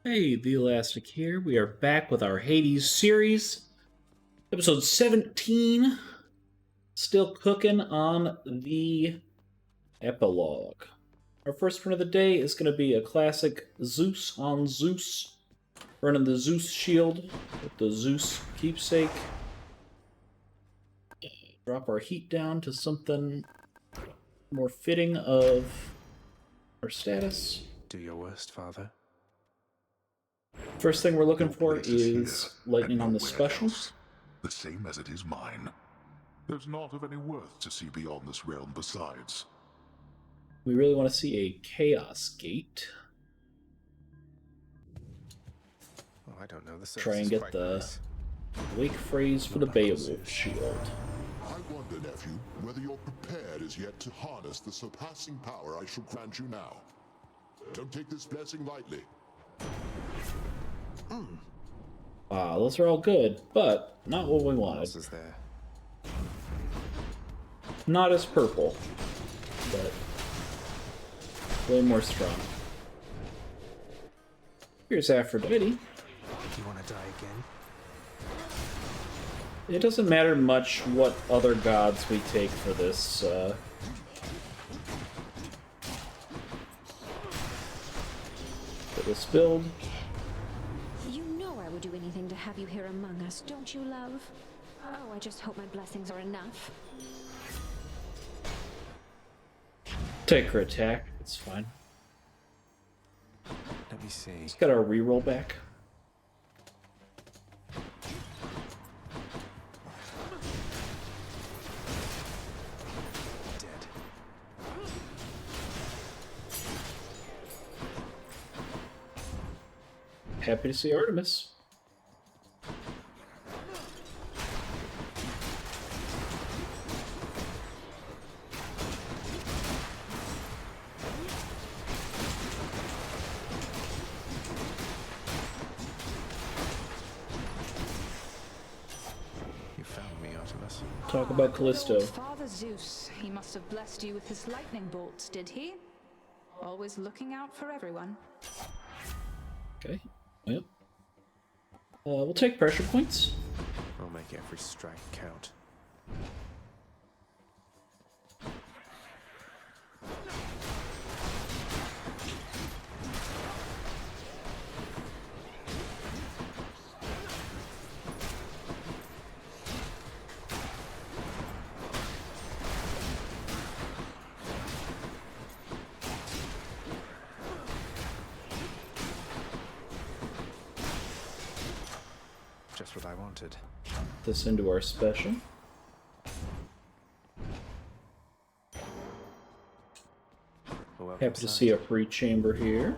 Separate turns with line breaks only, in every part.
Hey, TheElastic here. We are back with our Hades series, episode 17. Still cooking on the epilogue. Our first one of the day is going to be a classic Zeus on Zeus. Running the Zeus shield with the Zeus keepsake. Drop our heat down to something more fitting of our status.
Do your worst, Father.
First thing we're looking
Your
for
place is here,
is lightning
and
on the
nowhere
special.
else. The same as it is mine. There's not of any worth to see beyond this realm besides.
We really want to see a Chaos Gate.
Oh, I don't know. The
Try and get the wake phrase for the Beowulf shield.
I wonder, nephew, whether you're prepared as yet to harness the surpassing power I shall grant you now. Don't take this blessing lightly.
Those are all good, but not what we
What
wanted.
else is there?
Not as purple, but way more strong. Here's Aphrodite.
Do you want to die again?
It doesn't matter much what other gods we take for this, build.
You know I would do anything to have you here among us, don't you, love? Oh, I just hope my blessings are enough.
Take her attack, it's fine.
Let me see.
Let's get our reroll back.
Dead.
Happy to see Artemis.
You found me, Artemis.
Talk about Callisto.
Father Zeus, he must have blessed you with his lightning bolts, did he? Always looking out for everyone.
Okay, well. We'll take pressure points.
I'll make every strike count. Just what I wanted.
This into our special.
Welcome
Happy to
inside.
see a free chamber here.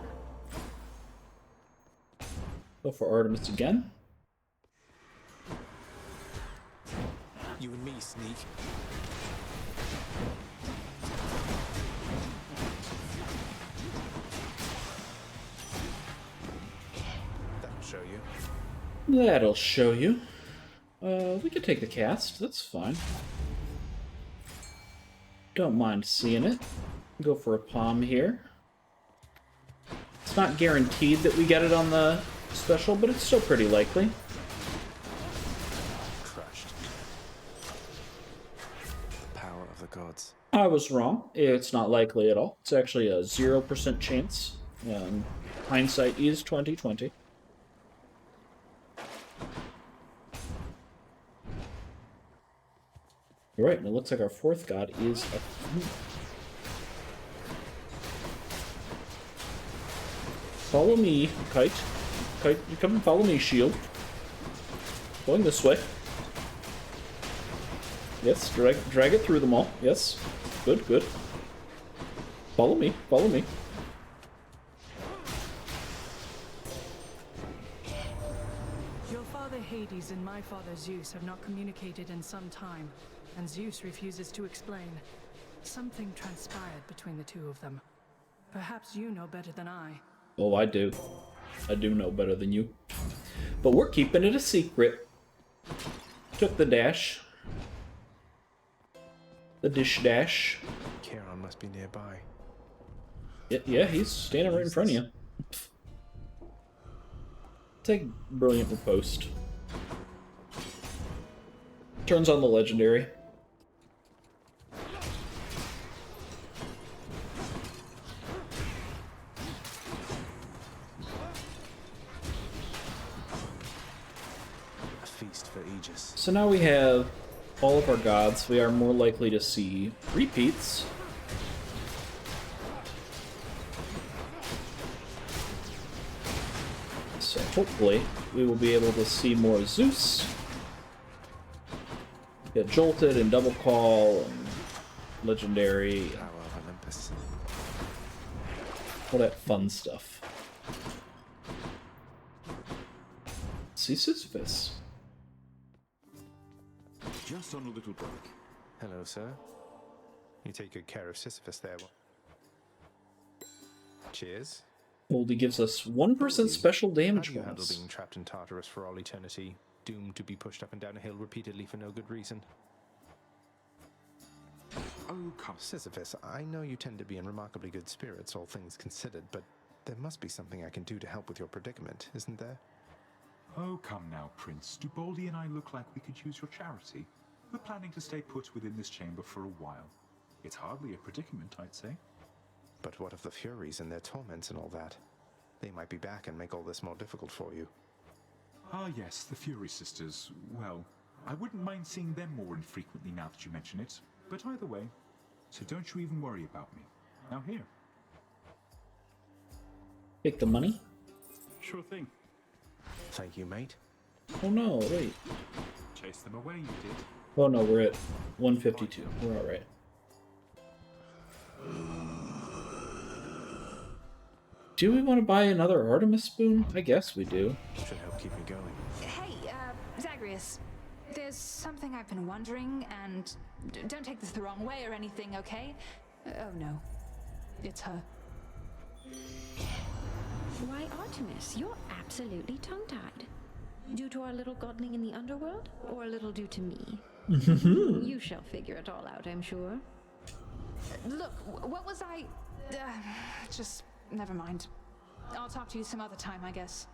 Go for Artemis again.
You and me, sneak. That'll show you.
That'll show you. We could take the cast, that's fine. Don't mind seeing it. Go for a palm here. It's not guaranteed that we get it on the special, but it's still pretty likely.
Crushed. The power of the gods.
I was wrong. It's not likely at all. It's actually a 0% chance. Hindsight is 20/20. You're right, and it looks like our fourth god is a... Follow me, Kite. Kite, you come and follow me, shield. Going this way. Yes, drag it through them all. Yes. Good, good. Follow me, follow me.
Your father Hades and my father Zeus have not communicated in some time, and Zeus refuses to explain. Something transpired between the two of them. Perhaps you know better than I.
Oh, I do. I do know better than you. But we're keeping it a secret. Took the dash. The dish dash.
Charon must be nearby.
Yeah, he's standing right in front of you. Take Brilliant Riposte. Turns on the legendary.
A feast for Aegis.
So now we have all of our gods. We are more likely to see repeats. So hopefully we will be able to see more Zeus. Get Jolted and Double Call and Legendary.
Power of Olympus.
All that fun stuff. See Sisyphus.
Just on a little break.
Hello, sir. You take good care of Sisyphus there. Cheers.
Goldie gives us 1% special
How
damage
do you handle
bonus.
being trapped in Tartarus for all eternity, doomed to be pushed up and down a hill repeatedly for no good reason?
Oh, come.
Sisyphus, I know you tend to be in remarkably good spirits, all things considered, but there must be something I can do to help with your predicament, isn't there?
Oh, come now, Prince. Do Baldy and I look like we could use your charity? We're planning to stay put within this chamber for a while. It's hardly a predicament, I'd say.
But what of the Furies and their torments and all that? They might be back and make all this more difficult for you.
Ah, yes, the Fury Sisters. Well, I wouldn't mind seeing them more infrequently now that you mention it. But either way, so don't you even worry about me. Now here.
Take the money.
Sure thing.
Thank you, mate.
Oh no, wait.
Chase them away, you did.
Oh no, we're at 152. We're alright. Do we want to buy another Artemis spoon? I guess we do.
Should help keep me going.
Hey, Zagreus. There's something I've been wondering, and don't take this the wrong way or anything, okay? Oh no. It's her.
Why, Artemis, you're absolutely tongue-tied. Due to our little godling in the underworld, or a little due to me? You shall figure it all out, I'm sure.
Look, what was I... just... never mind. I'll talk to you some other time, I guess.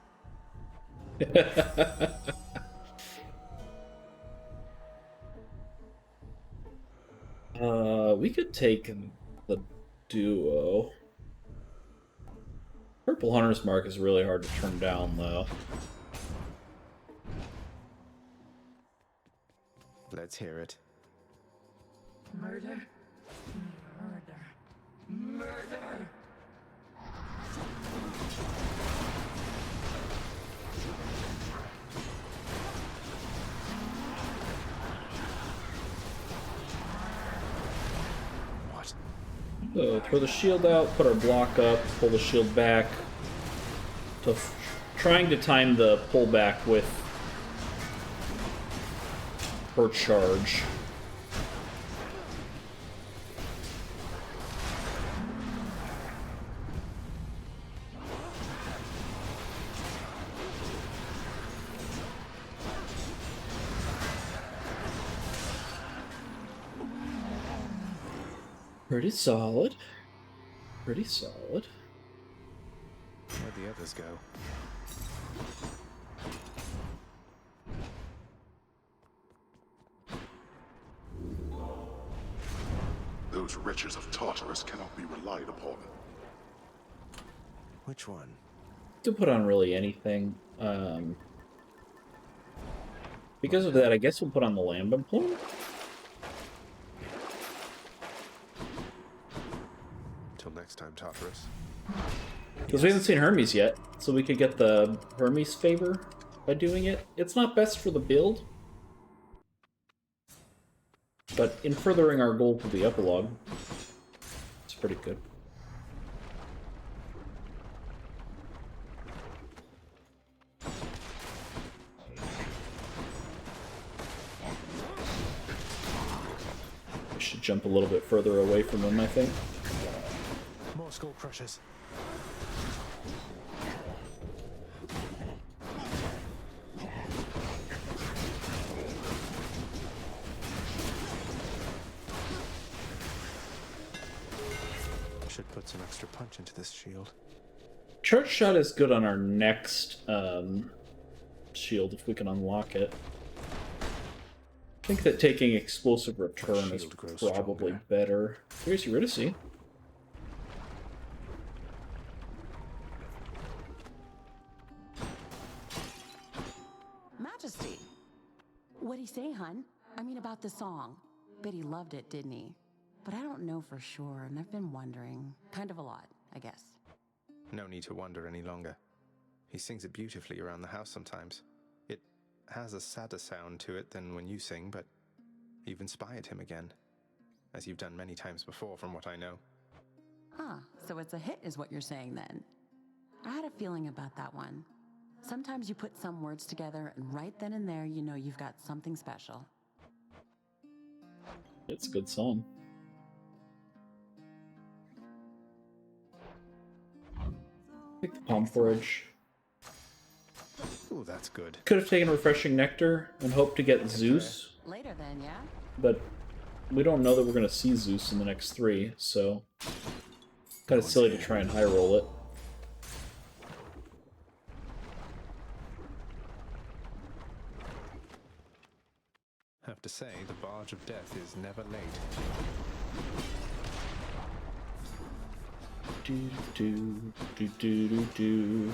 We could take the duo. Purple Hunter's Mark is really hard to turn down, though.
Let's hear it.
Murder. Murder. Murder.
What?
So throw the shield out, put our block up, pull the shield back. So trying to time the pullback with her charge. Pretty solid. Pretty solid.
Where'd the others go?
Those wretches of Tartarus cannot be relied upon.
Which one?
To put on really anything. Because of that, I guess we'll put on the Lambent Plume.
Till next time, Tartarus.
Because we haven't seen Hermes yet, so we could get the Hermes favor by doing it. It's not best for the build, but in furthering our goal to the epilogue, it's pretty good. We should jump a little bit further away from them, I think.
More skull crushers. Should put some extra punch into this shield.
Charge shot is good on our next shield if we can unlock it. I think that taking explosive return is
shield grows
probably
stronger.
better. Here's Eurydice.
Majesty. What'd he say, hun? I mean about the song. Bet he loved it, didn't he? But I don't know for sure, and I've been wondering. Kind of a lot, I guess.
No need to wonder any longer. He sings it beautifully around the house sometimes. It has a sadder sound to it than when you sing, but you've inspired him again. As you've done many times before, from what I know.
Ah, so it's a hit is what you're saying then. I had a feeling about that one. Sometimes you put some words together, and right then and there you know you've got something special.
It's a good song. Take the palm forage.
Ooh, that's good.
Could have taken refreshing nectar and hoped to get Zeus,
Later then, yeah?
but we don't know that we're going to see Zeus in the next 3, so kind of silly to try and high roll it.
Have to say, the barge of death is never late.
Do do do do do do.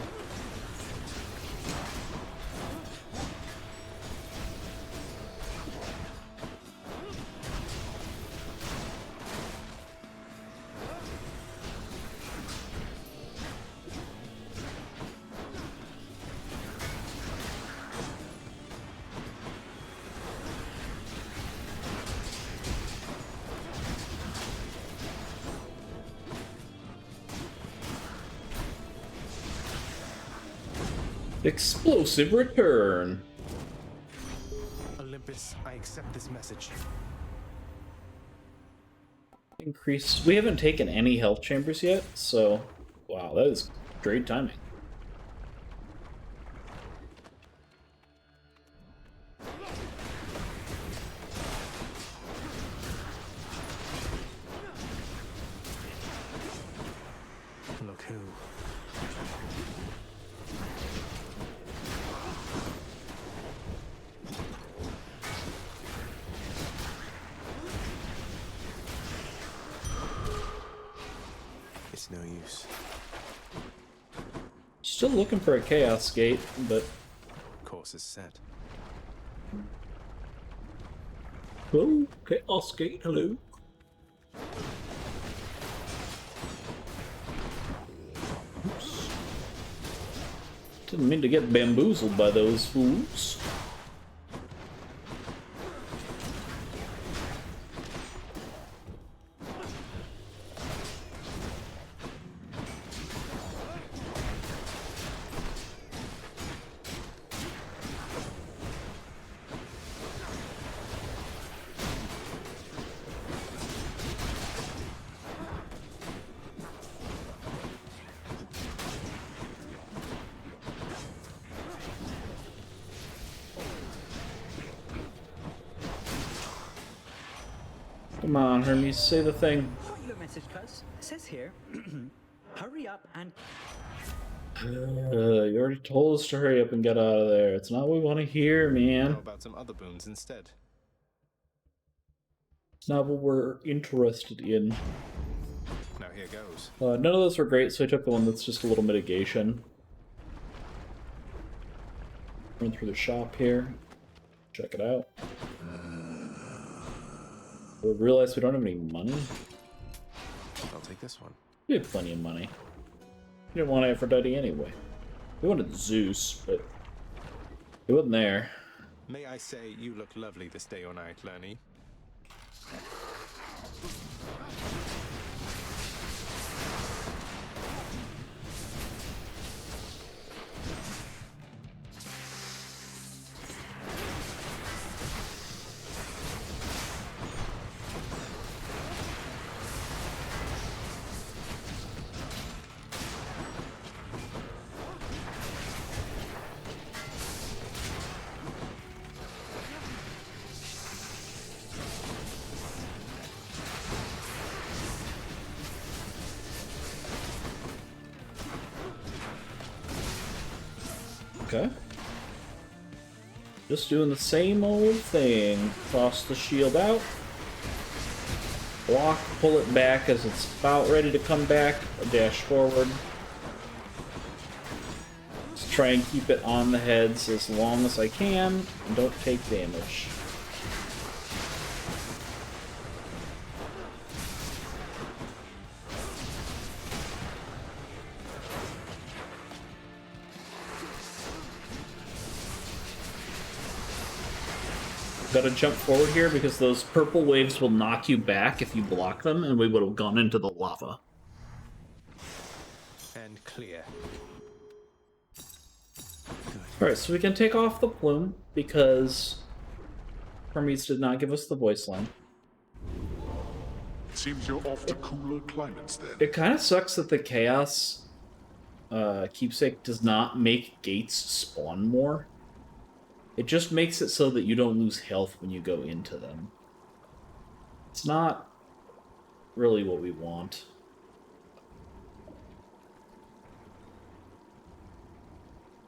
Explosive return.
Olympus, I accept this message.
Increase. We haven't taken any health chambers yet, so wow, that is great timing.
Look who. It's no use.
Still looking for a Chaos Gate, but
Course is set.
hello, Chaos Gate, hello. Oops. Didn't mean to get bamboozled by those fools. Come on, Hermes, say the thing.
Got your message, cuz. It says here, hurry up and...
You already told us to hurry up and get out of there. It's not what we want to hear, man.
How about some other boons instead?
It's not what we're interested in.
Now here goes.
None of those were great, so I took the one that's just a little mitigation. Run through the shop here. Check it out. We realize we don't have any money.
I'll take this one.
We have plenty of money. We didn't want Aphrodite anyway. We wanted Zeus, but he wasn't there.
May I say you look lovely this day or night, Lenny?
Okay. Just doing the same old thing. Toss the shield out. Block, pull it back as it's about ready to come back. Dash forward. Just try and keep it on the heads as long as I can. And don't take damage. Gotta jump forward here because those purple waves will knock you back if you block them, and we would have gone into the lava.
And clear.
Alright, so we can take off the plume because Hermes did not give us the voice line.
Seems you're off to cooler climates then.
It kind of sucks that the Chaos keepsake does not make gates spawn more. It just makes it so that you don't lose health when you go into them. It's not really what we want.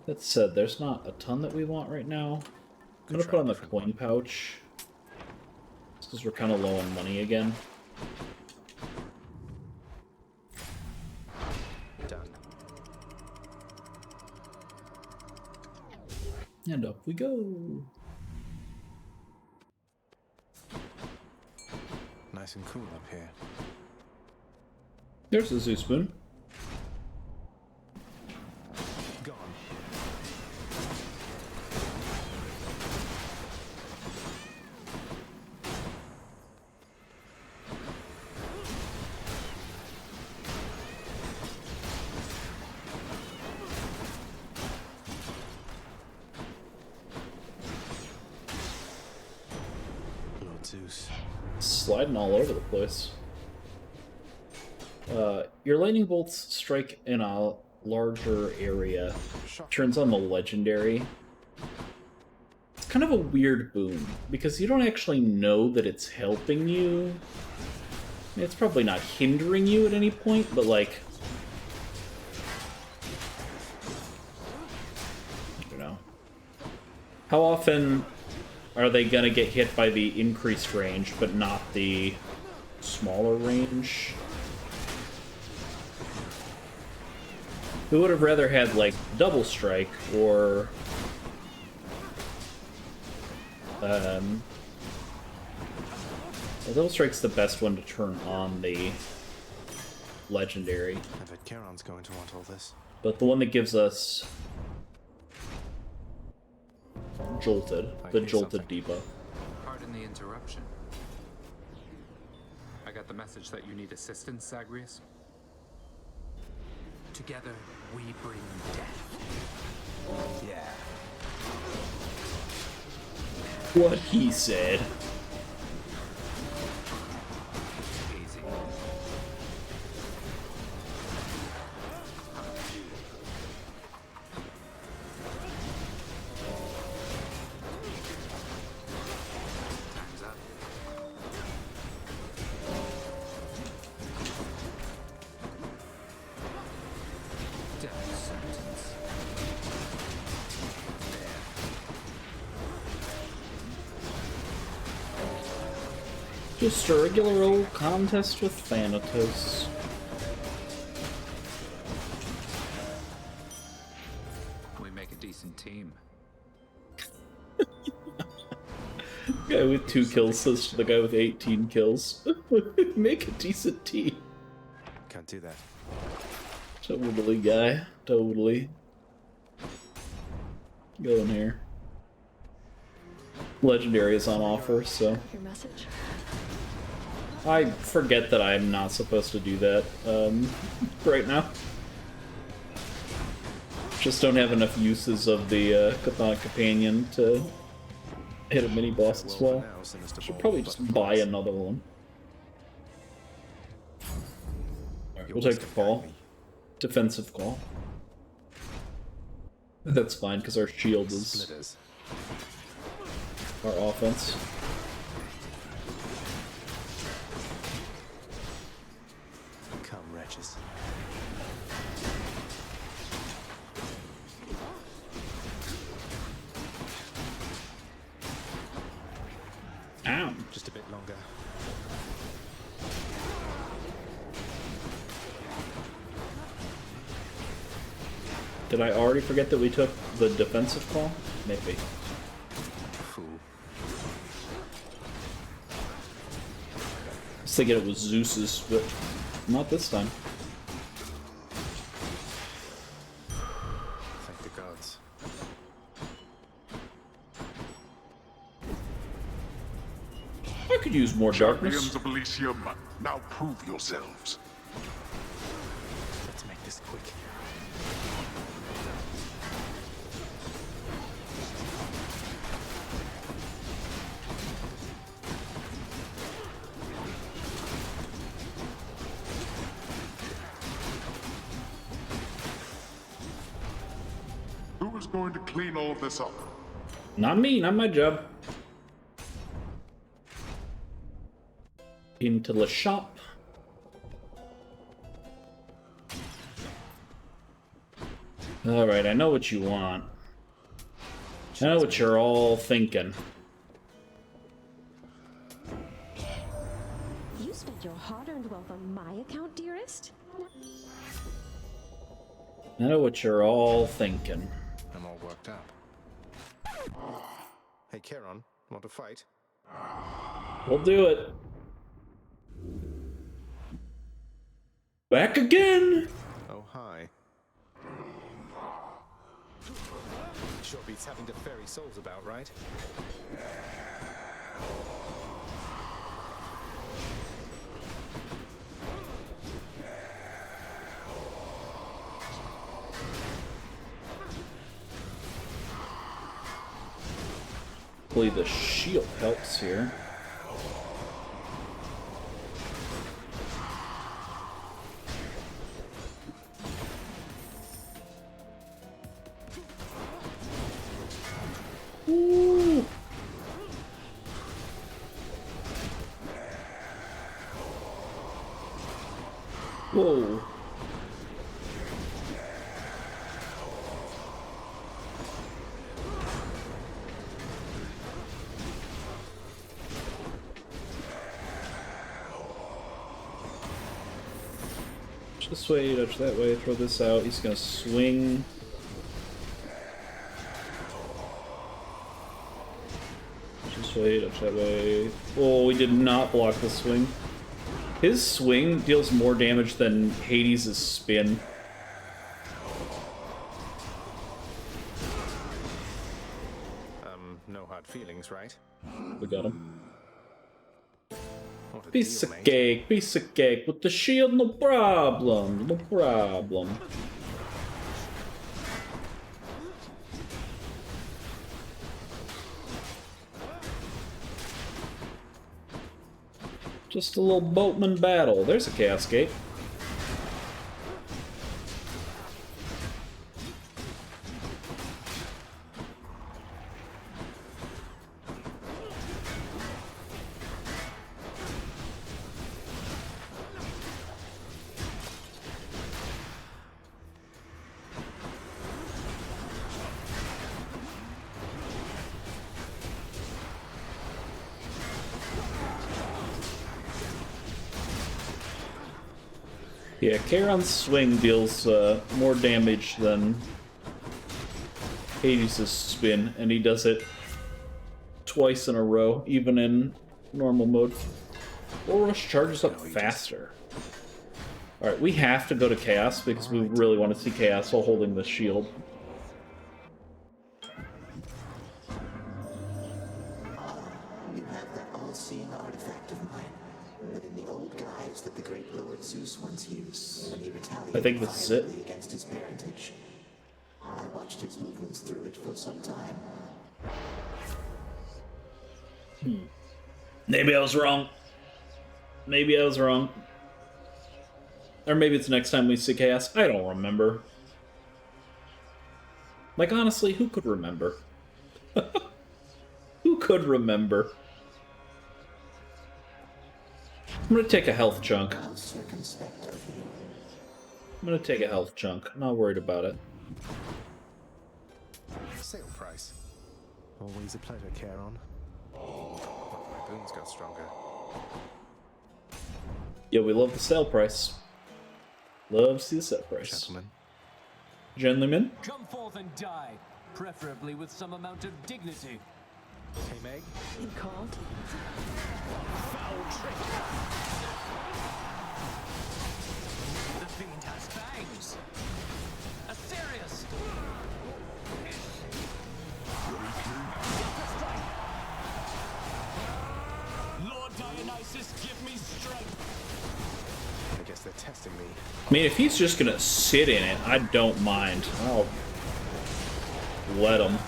That said, there's not a ton that we want right now. I'm gonna put on the coin pouch. Because we're kind of low on money again.
Done.
And up we go.
Nice and cool up here.
There's the zoo spoon.
Gone. Lord Zeus.
Sliding all over the place. Your lightning bolts strike in a larger area. Turns on the legendary. It's kind of a weird boon, because you don't actually know that it's helping you. It's probably not hindering you at any point, but like... I don't know. How often are they gonna get hit by the increased range, but not the smaller range? We would have rather had, like, double strike, or... Well, double strike's the best one to turn on the legendary.
I bet Charon's going to want all this.
But the one that gives us Jolted, the Jolted debuff.
Pardon the interruption. I got the message that you need assistance, Zagreus. Together, we bring death.
Yeah.
What he said.
Easy. Time's up. Death sentence.
Just a regular old contest with Thanatos.
We make a decent team.
Guy with 2 kills says to the guy with 18 kills. Make a decent team.
Can't do that.
Totally, guy. Totally. Go in here. Legendary is on offer, so...
Your message?
I forget that I'm not supposed to do that, right now. Just don't have enough uses of the, Chthonic Companion to hit a mini-boss as well. Should probably just buy another one. Alright, we'll take the call. Defensive call. That's fine, because our shield is
Splitters.
our offense.
Come, wretches.
Ow.
Just a bit longer.
Did I already forget that we took the defensive call? Maybe.
Fool.
I was thinking it was Zeus's, but not this time.
Thank the gods.
I could use more darkness.
Champions of Elysium, now prove yourselves.
Let's make this quick.
Who is going to clean all of this up?
Not me, not my job. Into the shop. Alright, I know what you want. I know what you're all thinking.
You spent your hard-earned wealth on my account, dearest?
I know what you're all thinking.
I'm all worked up. Hey, Charon, want to fight?
We'll do it. Back again!
Oh, hi. Sure beats having to ferry souls about, right?
Hopefully the shield helps here. Ooh. Whoa. This way, dodge that way, throw this out. He's gonna swing. This way, dodge that way. Oh, we did not block the swing. His swing deals more damage than Hades' spin.
No hard feelings, right?
We got him.
What a
Piece
deal,
of
mate.
cake, piece of cake. With the shield, no problem, no problem. Just a little boatman battle. There's a cascade. Yeah, Charon's swing deals more damage than Hades' spin, and he does it twice in a row, even in normal mode. Or Rush charges up faster. Alright, we have to go to Chaos because we really want to see Chaos while holding the shield.
You have that all-seeing artifact of mine, but in the old guise that the great Lord Zeus once used when he retaliated
I think this is it.
violently against his parentage. I watched his movements through it for some time.
Maybe I was wrong. Maybe I was wrong. Or maybe it's next time we see Chaos. I don't remember. Like, honestly, who could remember? Who could remember? I'm gonna take a health chunk.
How circumspect of you.
I'm gonna take a health chunk. I'm not worried about it.
Sale price. Always a pleasure, Charon. boons got stronger.
Yeah, we love the sale price. Love to see the sale price.
Gentlemen.
Gentlemen.
Come forth and die, preferably with some amount of dignity.
Hey, Meg.
He called.
Foul trick! The fiend has fangs! Asterius! Lord Dionysus, give me strength!
I guess they're testing me.
I mean, if he's just gonna sit in it, I don't mind. I'll let him.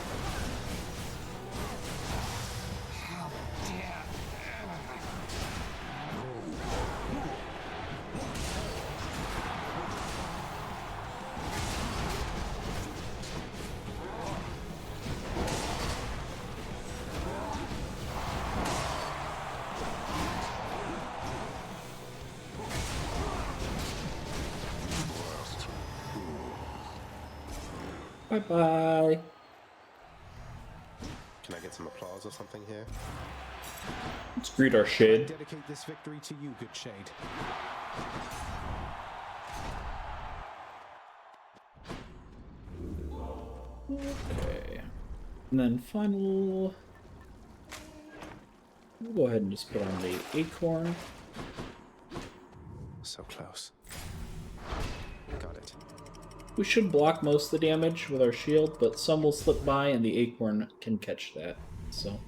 Bye-bye.
Can I get some applause or something here?
Let's greet our
I
shade.
dedicate this victory to you, good shade.
Okay. And then final... We'll go ahead and just put on the acorn.
So close. Got it.
We should block most of the damage with our shield, but some will slip by and the acorn can catch that. So,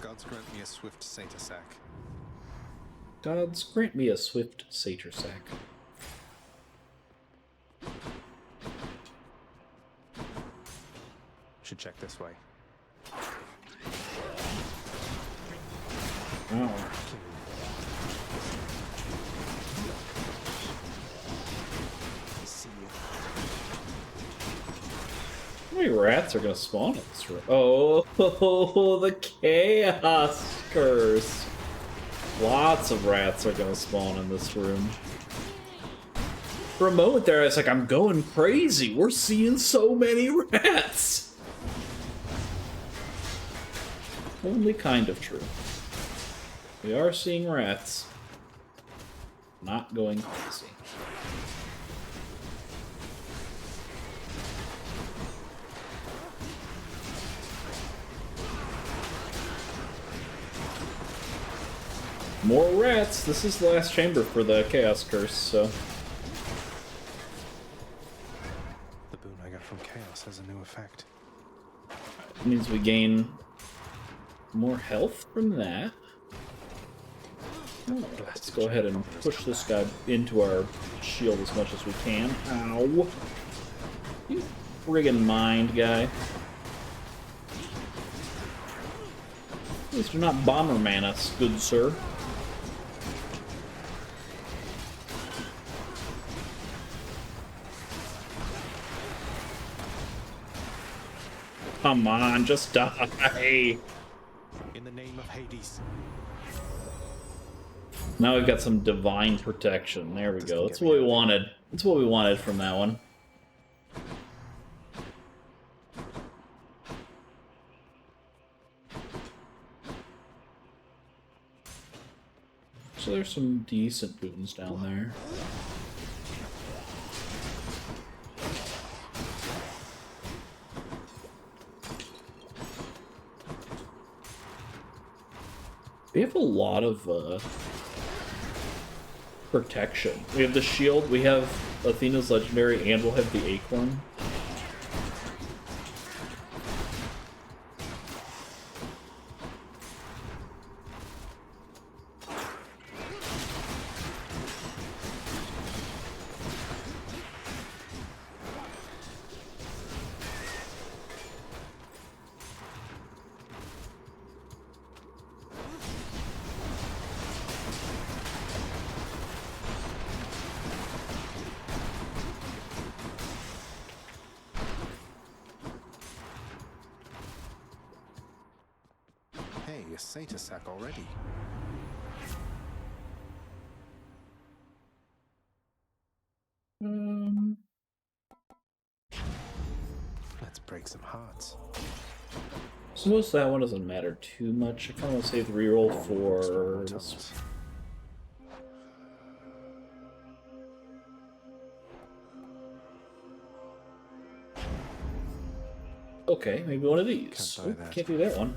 Gods grant me a swift satyr sack.
gods grant me a swift satyr sack.
Should check this way.
Oh. How many rats are gonna spawn in this room? Oh, the chaos curse! Lots of rats are gonna spawn in this room. For a moment there, I was like, I'm going crazy. We're seeing so many rats. Only kind of true. We are seeing rats. Not going crazy. More rats! This is the last chamber for the Chaos Curse, so...
The boon I got from Chaos has a new effect.
It means we gain more health from that. Oh, let's go ahead and push this guy into our shield as much as we can. Ow! You friggin' mind guy. Please do not bomberman us, good sir. Come on, just die.
In the name of Hades.
Now we've got some divine protection. There we go. That's what we wanted. That's what we wanted from that one. So there's some decent boons down there. We have a lot of protection. We have the shield, we have Athena's legendary, and we'll have the acorn.
Hey, a satyr sack already. Let's break some hearts.
Suppose that one doesn't matter too much. I kind of want to save the reroll for this. Okay, maybe one of these. Can't do that one.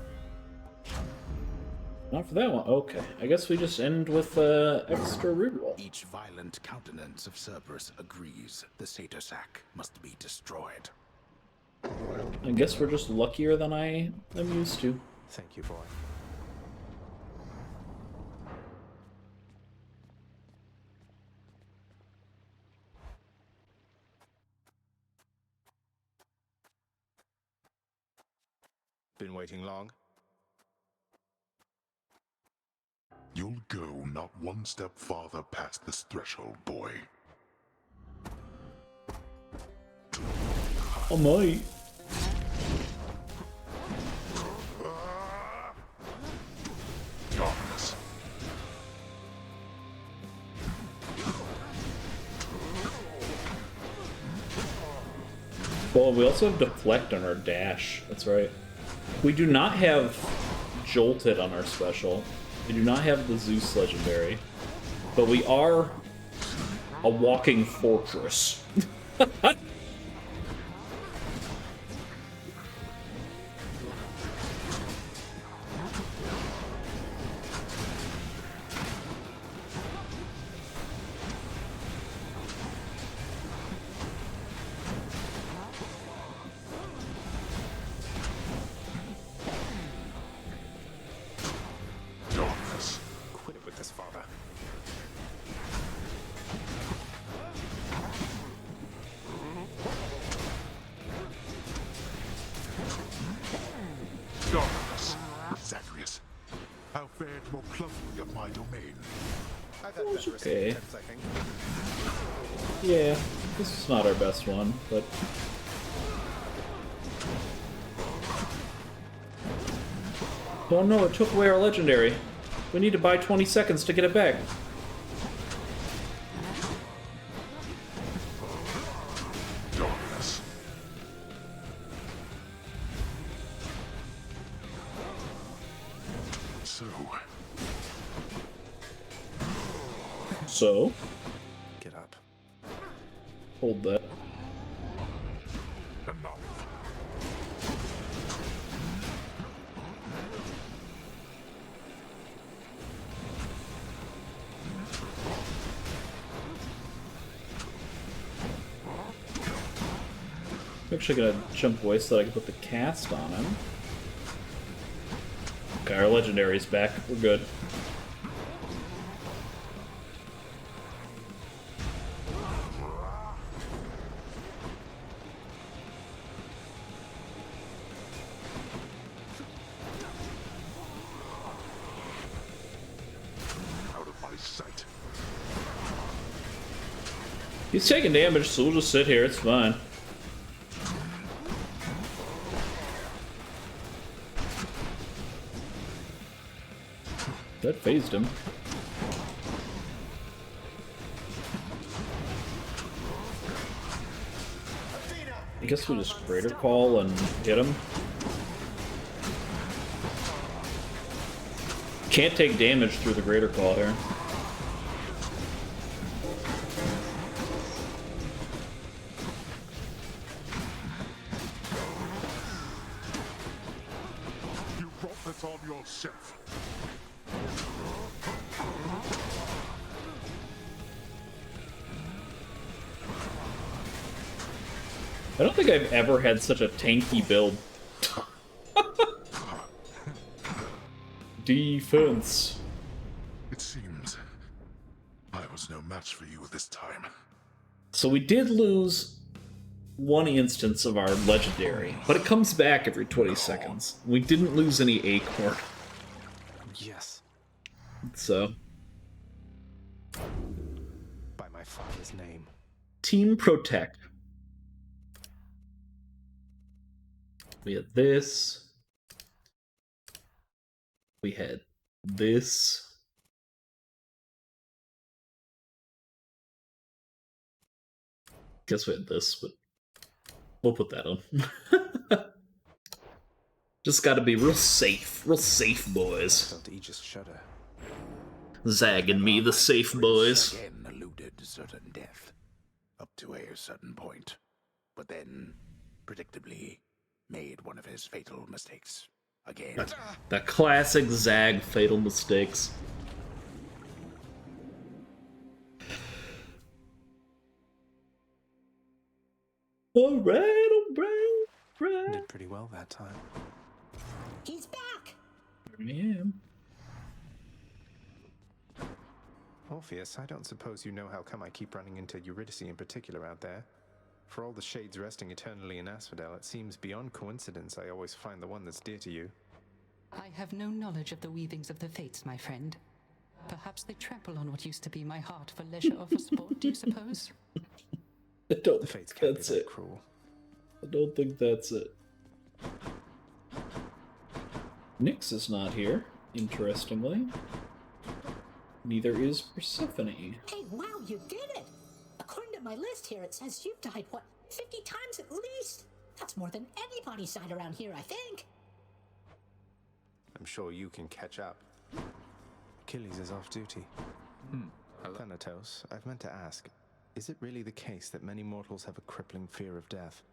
Not for that one. Okay, I guess we just end with extra reroll.
Each violent countenance of Cerberus agrees the satyr sack must be destroyed.
I guess we're just luckier than I am used to.
Thank you, boy. Been waiting long?
You'll go not one step farther past this threshold, boy.
Oh my.
Darkness.
Well, we also have deflect on our dash. That's right. We do not have jolted on our special. We do not have the Zeus legendary. But we are a walking fortress.
Quit it with this, father.
Darkness. Zagreus. How fared your plundering of my domain?
I've had better
okay.
attempts, I think.
Yeah, this is not our best one, but... Oh no, it took away our legendary. We need to buy 20 seconds to get it back.
Darkness.
So?
Get up.
Hold that. I'm actually gonna jump away so that I can put the cast on him. Okay, our legendary's back. We're good.
Out of my sight.
He's taking damage, so we'll just sit here. It's fine. That phased him. I guess we just Greater Call and hit him. Can't take damage through the Greater Call here.
You brought this on yourself.
I don't think I've ever had such a tanky build. Defense.
It seems I was no match for you this time.
So we did lose one instance of our legendary, but it comes back every 20 seconds. We didn't lose any acorn.
Yes.
So.
By my father's name.
Team Protect. We had this. We had this. Guess we had this, but we'll put that on. Just gotta be real safe boys.
Felt Aegis shudder.
Zag and me, the safe boys.
Again eluded certain death, up to a certain point, but then, predictably, made one of his fatal mistakes again.
The classic Zag fatal mistakes. Alright.
Did pretty well that time.
He's back!
There I am.
Orpheus, I don't suppose you know how come I keep running into Eurydice in particular out there. For all the shades resting eternally in Asphodel, it seems beyond coincidence I always find the one that's dear to you.
I have no knowledge of the weavings of the fates, my friend. Perhaps they trample on what used to be my heart for leisure or for sport, do you suppose?
I don't
The fates
think
can't
that's
be that
it.
cruel.
I don't think that's it. Nyx is not here, interestingly. Neither is Persephone.
Hey, wow, you did it! According to my list here, it says you've died, what, 50 times at least? That's more than anybody's died around here, I think.
I'm sure you can catch up. Achilles is off duty. Thanatos, I've meant to ask, is it really the case that many mortals have a crippling fear of death?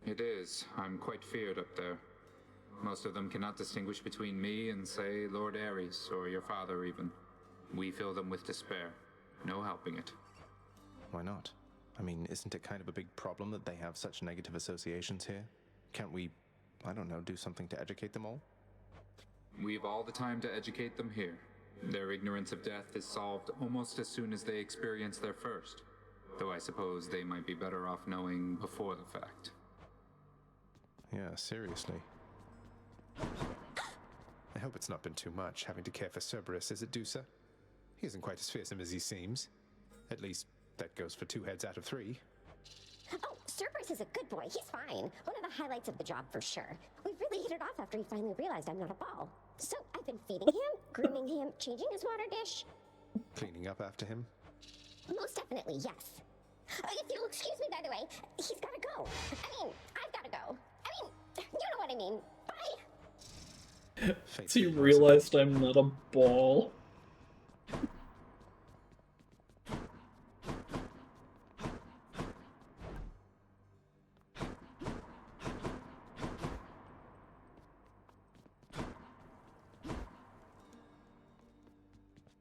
It is. I'm quite feared up there. Most of them cannot distinguish between me and, say, Lord Ares, or your father even. We fill them with despair. No helping it.
Why not? I mean, isn't it kind of a big problem that they have such negative associations here? Can't we, I don't know, do something to educate them all?
We've all the time to educate them here. Their ignorance of death is solved almost as soon as they experience their first. Though I suppose they might be better off knowing before the fact.
Yeah, seriously. I hope it's not been too much, having to care for Cerberus, is it, Dusa? He isn't quite as fearsome as he seems. At least, that goes for 2 heads out of 3.
Oh, Cerberus is a good boy. He's fine. One of the highlights of the job for sure. We really hit it off after he finally realized I'm not a ball. So I've been feeding him, grooming him, changing his water dish.
Cleaning up after him?
Most definitely, yes. If you'll excuse me, by the way, he's gotta go. I mean, I've gotta go. I mean, you know what I mean. Bye.
So you realized I'm not a ball.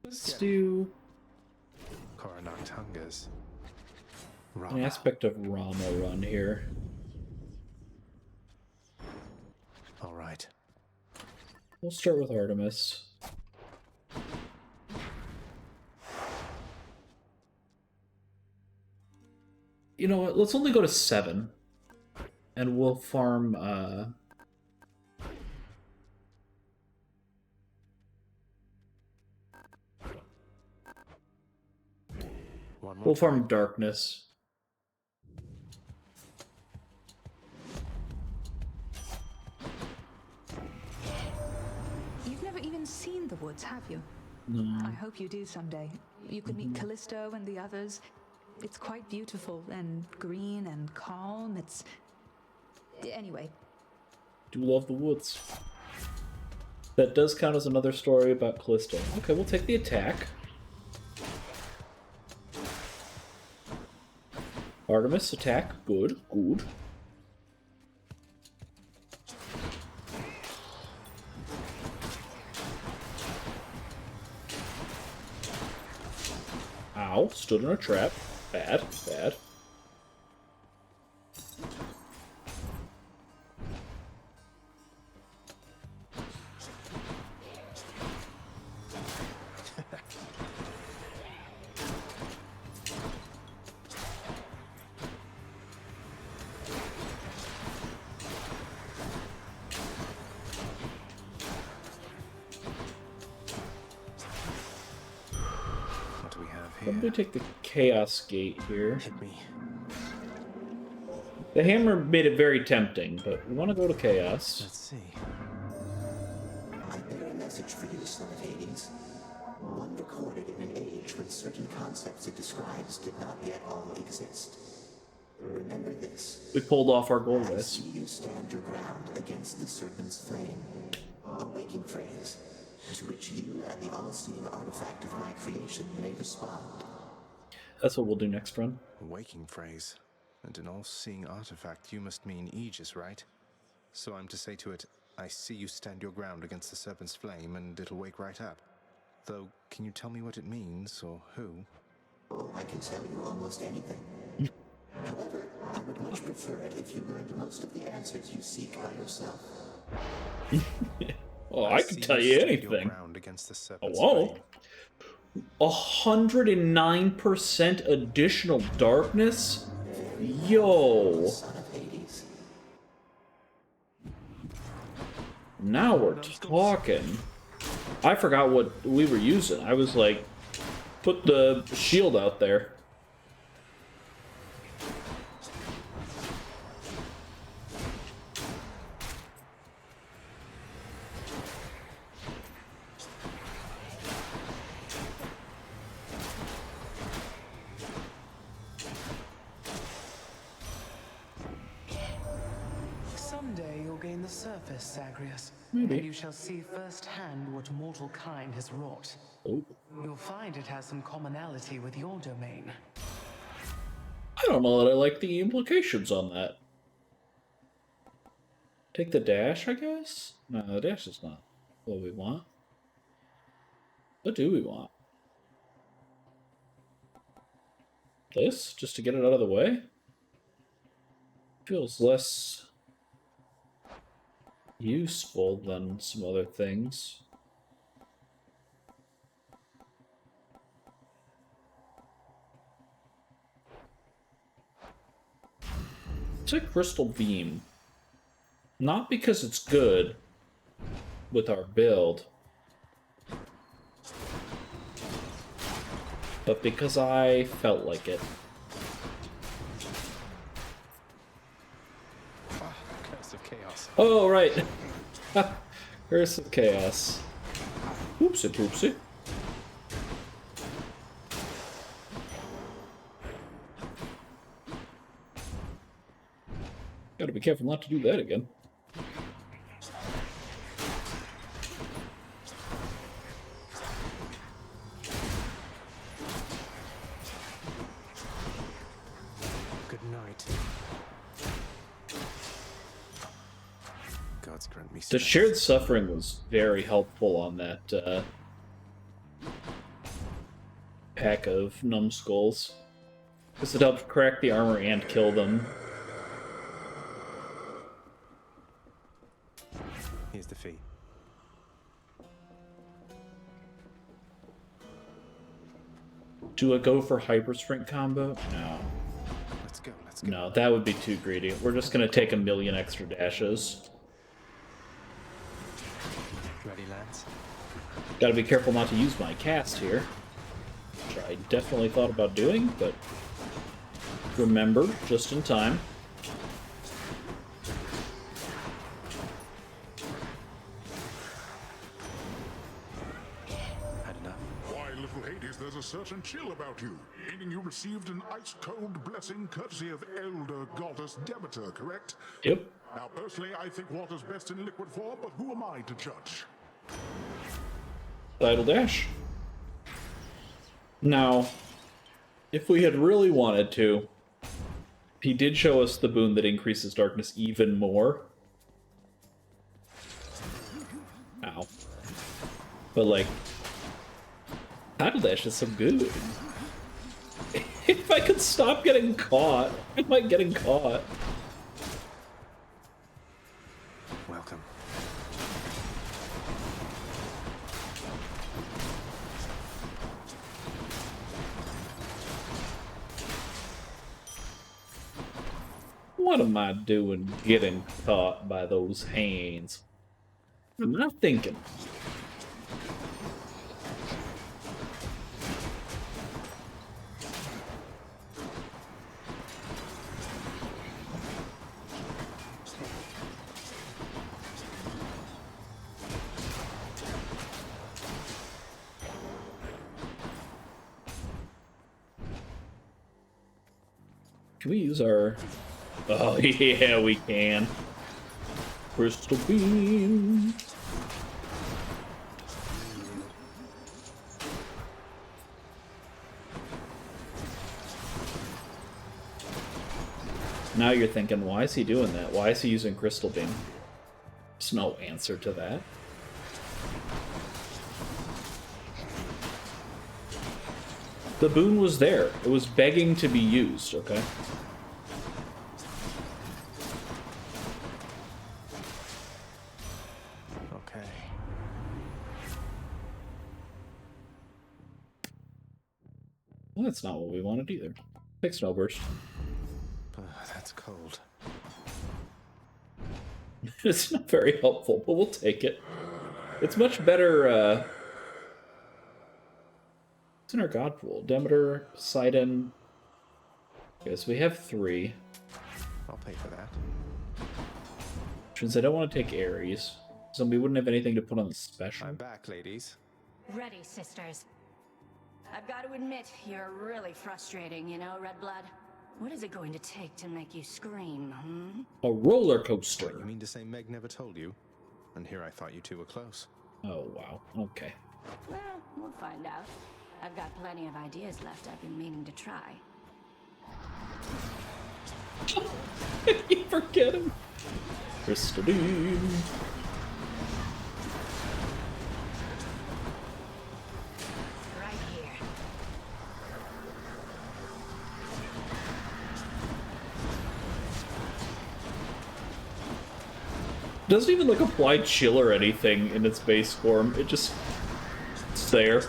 Let's do
Coronach hungers.
an aspect of Rama run here.
All right.
We'll start with Artemis. You know what? Let's only go to 7. And we'll farm, we'll farm Darkness.
You've never even seen the woods, have you?
No.
I hope you do someday. You could meet Callisto and the others. It's quite beautiful and green and calm. It's... Anyway.
Do love the woods. That does count as another story about Callisto. Okay, we'll take the attack. Artemis, attack. Good, good. Ow, stood in a trap. Bad, bad. Probably take the Chaos Gate here.
Hit me.
The hammer made it very tempting, but we want to go to Chaos.
Let's see.
I bear a message for you, son of Hades. One recorded in an age when certain concepts it describes did not yet all exist. Remember this.
We pulled off our goal,
I
guys.
see you stand your ground against the serpent's flame. A waking phrase, to which you and the all-seeing artifact of my creation may respond.
That's what we'll do next run.
A waking phrase. And an all-seeing artifact, you must mean Aegis, right? So I'm to say to it, I see you stand your ground against the serpent's flame, and it'll wake right up. Though, can you tell me what it means, or who?
Oh, I can tell you almost anything. However, I would much prefer it if you learned most of the answers you seek by yourself.
Oh, I can tell you anything.
Against the
I
serpent's
won't.
flame.
109% additional darkness? Yo.
Son of Hades.
Now we're talking. I forgot what we were using. I was like, put the shield out there.
Someday you'll gain the surface, Zagreus.
Maybe.
And you shall see firsthand what mortal kind has wrought.
Oh.
You'll find it has some commonality with your domain.
I don't know that I like the implications on that. Take the dash, I guess? No, the dash is not what we want. What do we want? This? Just to get it out of the way? Feels less useful than some other things. Take Crystal Beam. Not because it's good with our build, but because I felt like it.
Curse of Chaos.
Oh, right. Curse of Chaos. Oopsie poopsie. Gotta be careful not to do that again.
Good night. Gods grant me
The
strength.
shared suffering was very helpful on that pack of numbskulls. Because it helped crack the armor and kill them.
Here's the fee.
Do I go for hyper sprint combo? No.
Let's go, let's go.
No, that would be too greedy. We're just gonna take 1,000,000 extra dashes.
Ready, lads?
Gotta be careful not to use my cast here. Which I definitely thought about doing, but remember, just in time.
Had enough.
Why, little Hades, there's a certain chill about you, meaning you received an ice-cold blessing courtesy of elder goddess Demeter, correct?
Yep.
Now, personally, I think water's best in liquid form, but who am I to judge?
Idle dash. Now, if we had really wanted to, he did show us the boon that increases darkness even more. Ow. But, like, Idle dash is so good. If I could stop getting caught, I might getting caught.
Welcome.
What am I doing getting caught by those hands? What am I thinking? Can we use our Oh, yeah, we can. Crystal beam. Now you're thinking, why is he doing that? Why is he using crystal beam? There's no answer to that. The boon was there. It was begging to be used, okay?
Okay.
Well, that's not what we wanted either. Take Snowburst.
That's cold.
It's not very helpful, but we'll take it. It's much better, It's in our god pool. Demeter, Poseidon. Okay, so we have 3.
I'll pay for that.
Since I don't want to take Ares, so we wouldn't have anything to put on the special.
I'm back, ladies.
Ready, sisters. I've got to admit, you're really frustrating, you know, Red Blood. What is it going to take to make you scream,
A roller coaster.
What, you mean to say Meg never told you? And here I thought you two were close.
Oh, wow. Okay.
Well, we'll find out. I've got plenty of ideas left I've been meaning to try.
You forget him. Crystal beam.
Right here.
Doesn't even like apply chill or anything in its base form. It just it's there.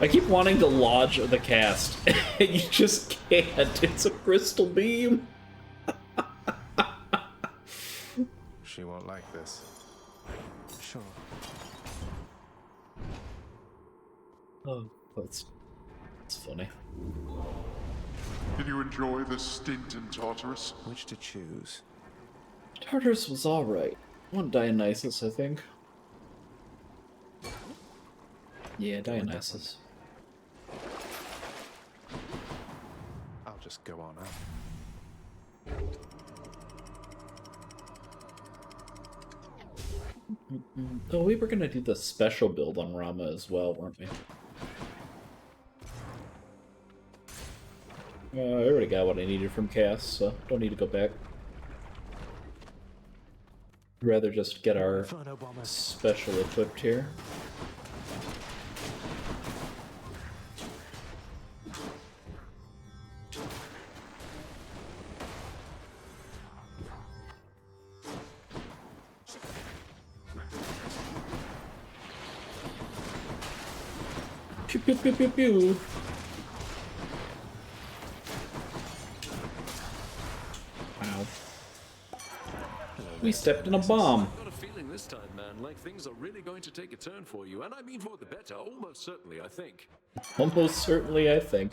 I keep wanting to lodge the cast, and you just can't. It's a crystal beam.
She won't like this. Sure.
Oh, that's funny.
Did you enjoy the stint in Tartarus?
Which to choose?
Tartarus was alright. One Dionysus, I think. Yeah, Dionysus.
I'll just go on up.
Oh, we were gonna do the special build on Rama as well, weren't we? I already got what I needed from Cass, so don't need to go back. I'd rather just get our special equipped here. Pew pew pew pew pew. Wow. We stepped in a bomb.
I've got a feeling this time, man, like things are really going to take a turn for you, and I mean for the better, almost certainly, I think.
Almost certainly, I think.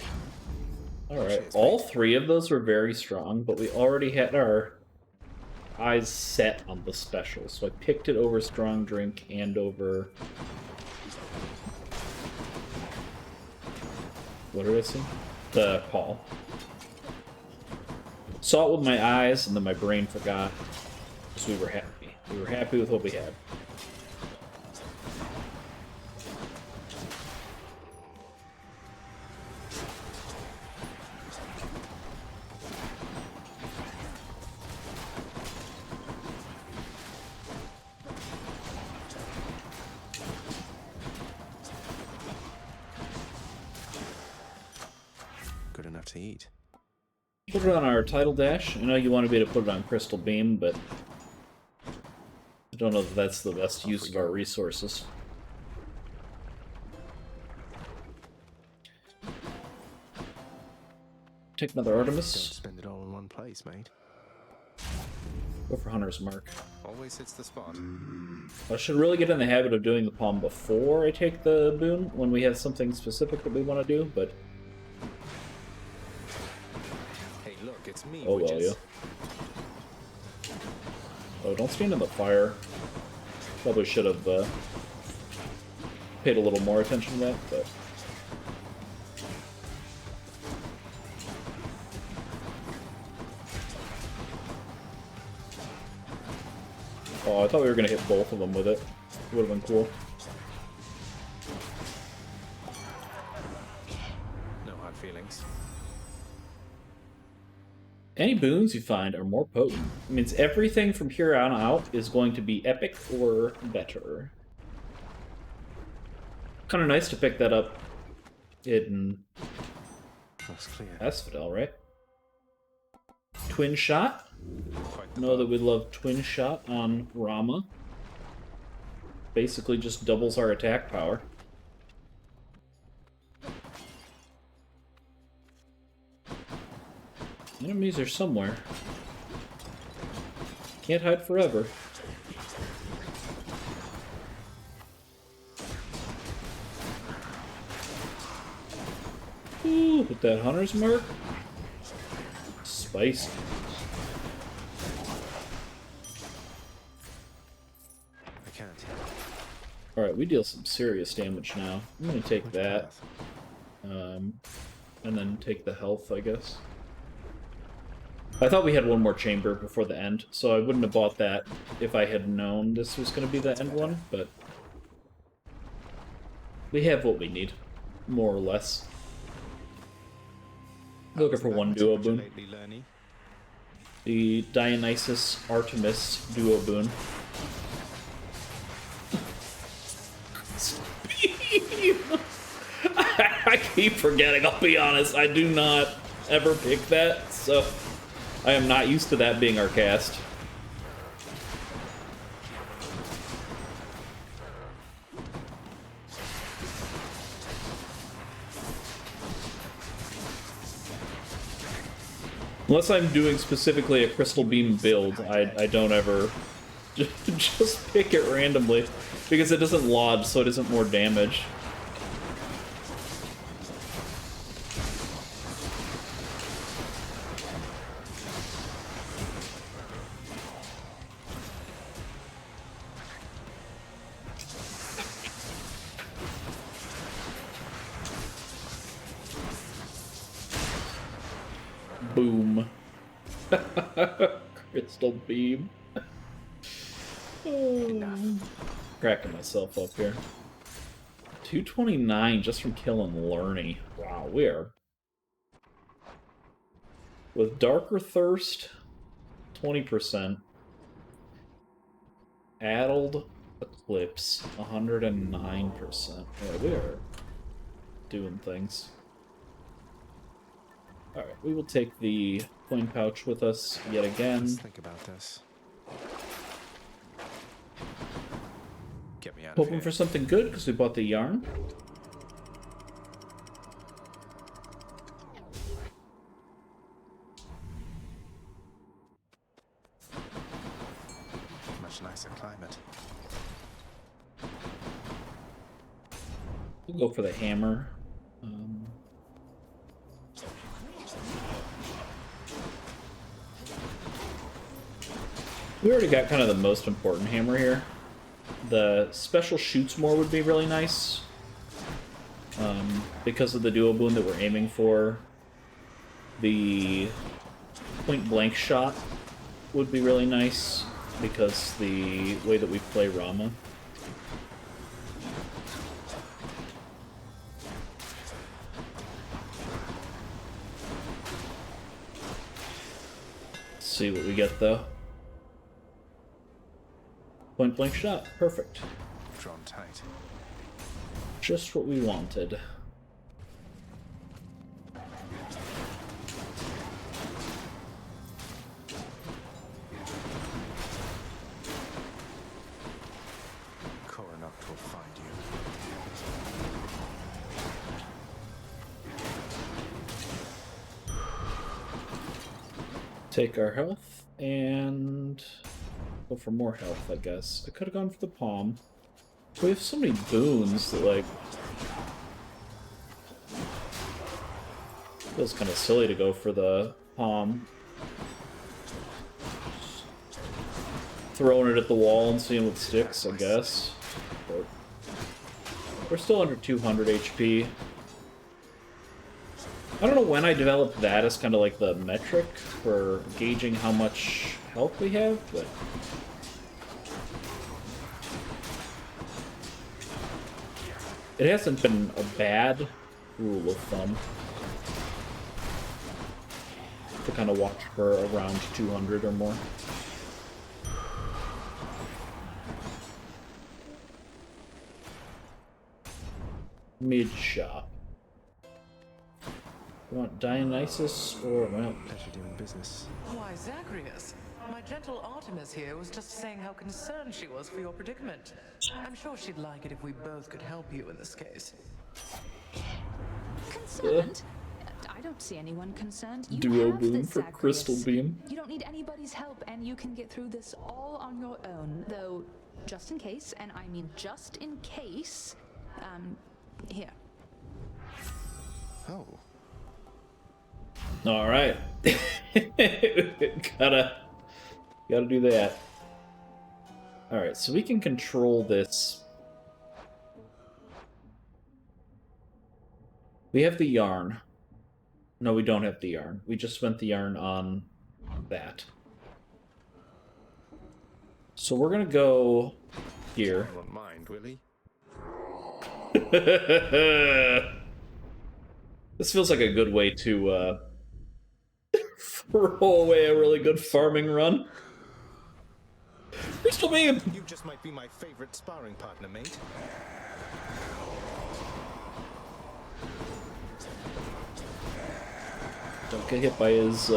Alright, all 3 of those were very strong, but we already had our eyes set on the special, so I picked it over Strong Drink and over... What did I see? The Paul. Saw it with my eyes, and then my brain forgot. Because we were happy. We were happy with what we had.
Good enough to eat.
Put it on our title dash. I know you wanted me to put it on Crystal Beam, but I don't know if that's the best use of our resources. Take another Artemis.
Don't spend it all in one place, mate.
Go for Hunter's Mark.
Always hits the spot.
I should really get in the habit of doing the palm before I take the boon, when we have something specific that we want to do, but...
Hey, look, it's me,
Oh, well,
witches.
yeah. Oh, don't stand in the fire. Probably should have paid a little more attention to that, but... Oh, I thought we were going to hit both of them with it. Would have been cool.
No hard feelings.
Any boons you find are more potent. It means everything from here on out is going to be epic or better. Kind of nice to pick that up in Asphodel, right? Twin shot. Know that we love twin shot on Rama. Basically just doubles our attack power. Enemies are somewhere. Can't hide forever. Ooh, with that hunter's mark. Spicy.
I can't.
Alright, we deal some serious damage now. I'm gonna take that. And then take the health, I guess. I thought we had one more chamber before the end, so I wouldn't have bought that if I had known this was going to be the end one, but... we have what we need, more or less. Looking for one duo boon. The Dionysus Artemis duo boon. I keep forgetting, I'll be honest. I do not ever pick that, so I am not used to that being our cast. Unless I'm doing specifically a Crystal Beam build, I don't ever just pick it randomly, because it doesn't lodge, so it isn't more damage. Boom. Crystal Beam. Cracking myself up here. 229 just from killing Lerny. Wow, we are... with Darker Thirst, 20%. Addled Eclipse, 109%. Yeah, we are doing things. Alright, we will take the coin pouch with us yet again.
Let's think about this. Get me out of
Hoping
here.
for something good because we bought the yarn.
Much nicer climate.
We'll go for the hammer. We already got kind of the most important hammer here. The special shoots more would be really nice. Because of the dual boon that we're aiming for. The point blank shot would be really nice because the way that we play Rama. Let's see what we get though. Point blank shot. Perfect.
Drawn tight.
Just what we wanted.
Coronach will find you.
Take our health and go for more health, I guess. I could have gone for the palm. We have so many boons that, like... feels kind of silly to go for the palm. throwing it at the wall and seeing what sticks, I guess. But we're still under 200 HP. I don't know when I developed that as kind of like the metric for gauging how much health we have, but... It hasn't been a bad rule of thumb to kind of watch for around 200 or more. Mid-shop. You want Dionysus or, well...
Pleasure doing business.
Why, Zagreus, my gentle Artemis here was just saying how concerned she was for your predicament. I'm sure she'd like it if we both could help you in this case.
Concerned? I don't see anyone concerned. You
Duo
have
boom
this,
for
Zagreus.
Crystal Beam.
You don't need anybody's help, and you can get through this all on your own. Though, just in case, and I mean just in case, here.
Oh.
All right. gotta do that. All right, so we can control this. We have the yarn. No, we don't have the yarn. We just spent the yarn on that. So we're gonna go here.
I won't mind, will he?
This feels like a good way to throw away a really good farming run. Crystal Beam!
You just might be my favorite sparring partner, mate.
Don't get hit by his,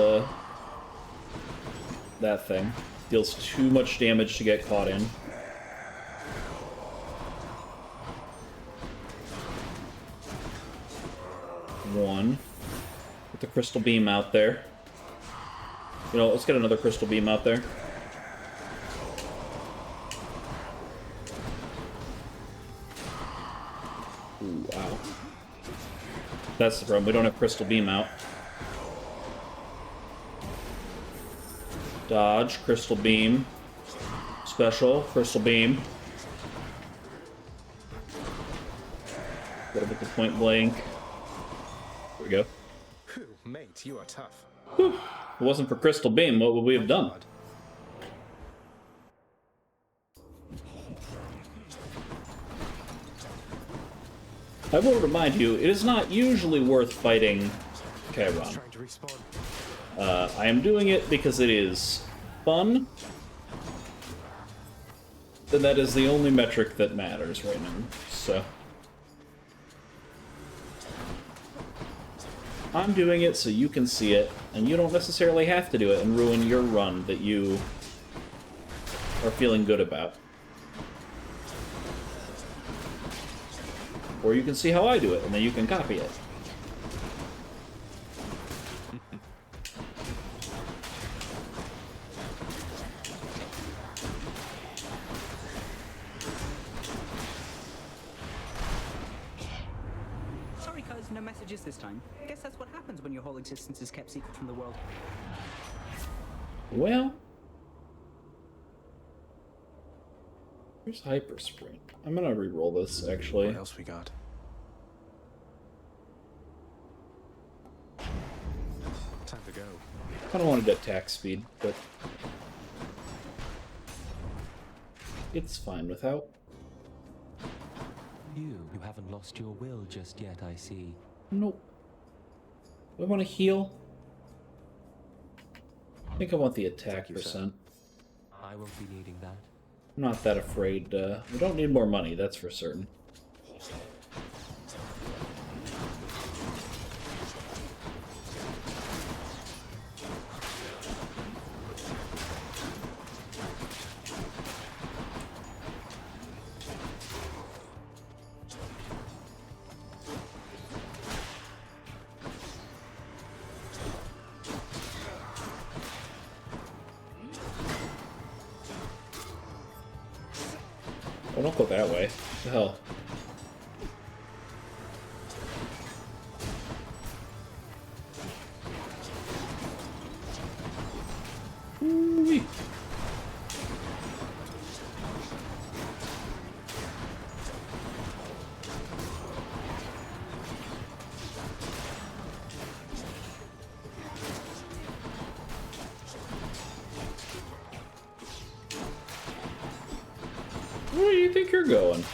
that thing. Deals too much damage to get caught in. One. Get the Crystal Beam out there. You know, let's get another Crystal Beam out there. Ooh, wow. That's the problem. We don't have Crystal Beam out. Dodge, Crystal Beam. Special, Crystal Beam. Gotta get the point blank. There we go.
Whew, mate, you are tough.
Whew. If it wasn't for Crystal Beam, what would we have done? I will remind you, it is not usually worth fighting Chiron. I am doing it because it is fun, and that is the only metric that matters right now, so... I'm doing it so you can see it, and you don't necessarily have to do it and ruin your run that you are feeling good about. Or you can see how I do it, and then you can copy it.
Sorry, cuz, no messages this time. Guess that's what happens when your whole existence is kept secret from the world.
Well... Here's Hyper Sprint. I'm gonna re-roll this, actually.
What else we got? Time to go.
Kinda wanted attack speed, but... it's fine without.
You haven't lost your will just yet, I see.
Nope. Do I want to heal? I think I want the attack percent.
I won't be needing that.
I'm not that afraid. We don't need more money, that's for certain. Oh, don't go that way. What the hell? Ooh-wee. Where do you think you're going?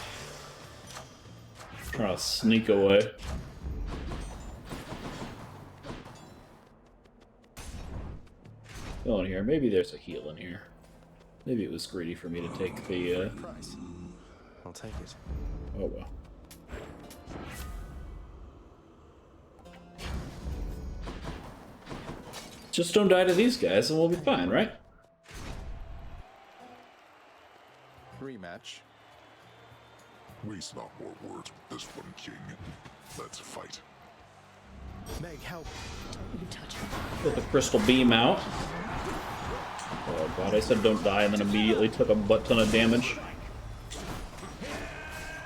Trying to sneak away. Go in here. Maybe there's a heal in here. Maybe it was greedy for me to take the,
Price. I'll take it.
Oh, well. Just don't die to these guys and we'll be fine, right?
Rematch.
Waste not more words with this one, King. Let's fight.
Meg, help.
You touch me.
Put the crystal beam out. Oh god, I said don't die and then immediately took a butt ton of damage.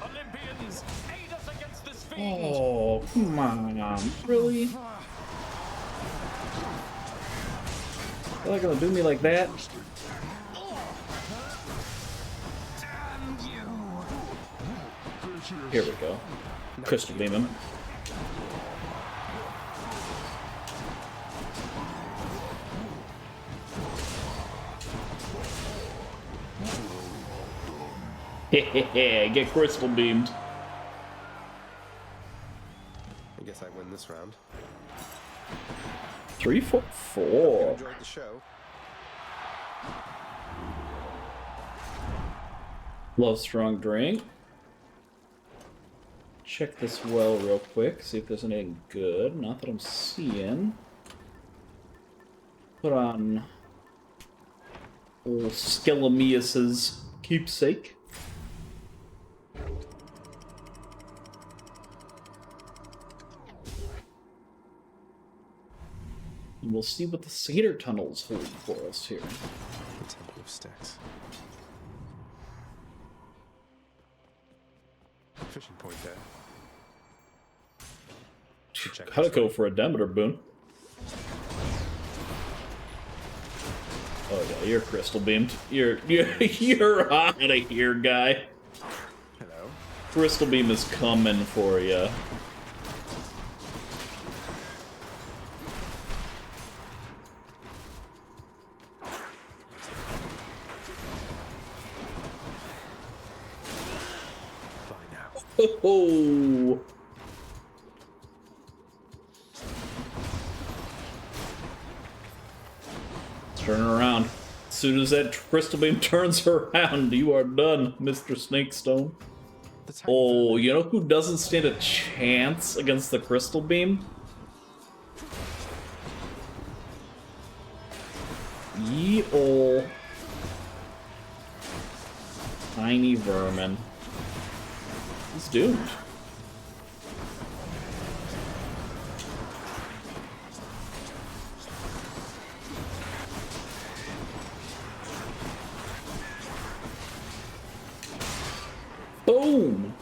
Olympians, aid us against this fiend.
Oh, come on. Really? They're not gonna do me like that? Here we go. Crystal beam him. Hehehe, get crystal beamed.
I guess I win this round.
3-4.
Enjoyed the show.
Love strong drink. Check this well real quick, see if there's anything good. Not that I'm seeing. Put on old Skelemius's keepsake. And we'll see what the Cedar Tunnels hold for us here.
The Temple of Sticks. Fishing point there.
Gotta go for a Demeter boon. Oh yeah, you're crystal beamed. You're out of here, guy.
Hello.
Crystal beam is coming for you. Oh. Turn around. As soon as that crystal beam turns around, you are done, Mr. Snakestone. Oh, you know who doesn't stand a chance against the crystal beam? Ye ol' tiny vermin. He's doomed. Boom!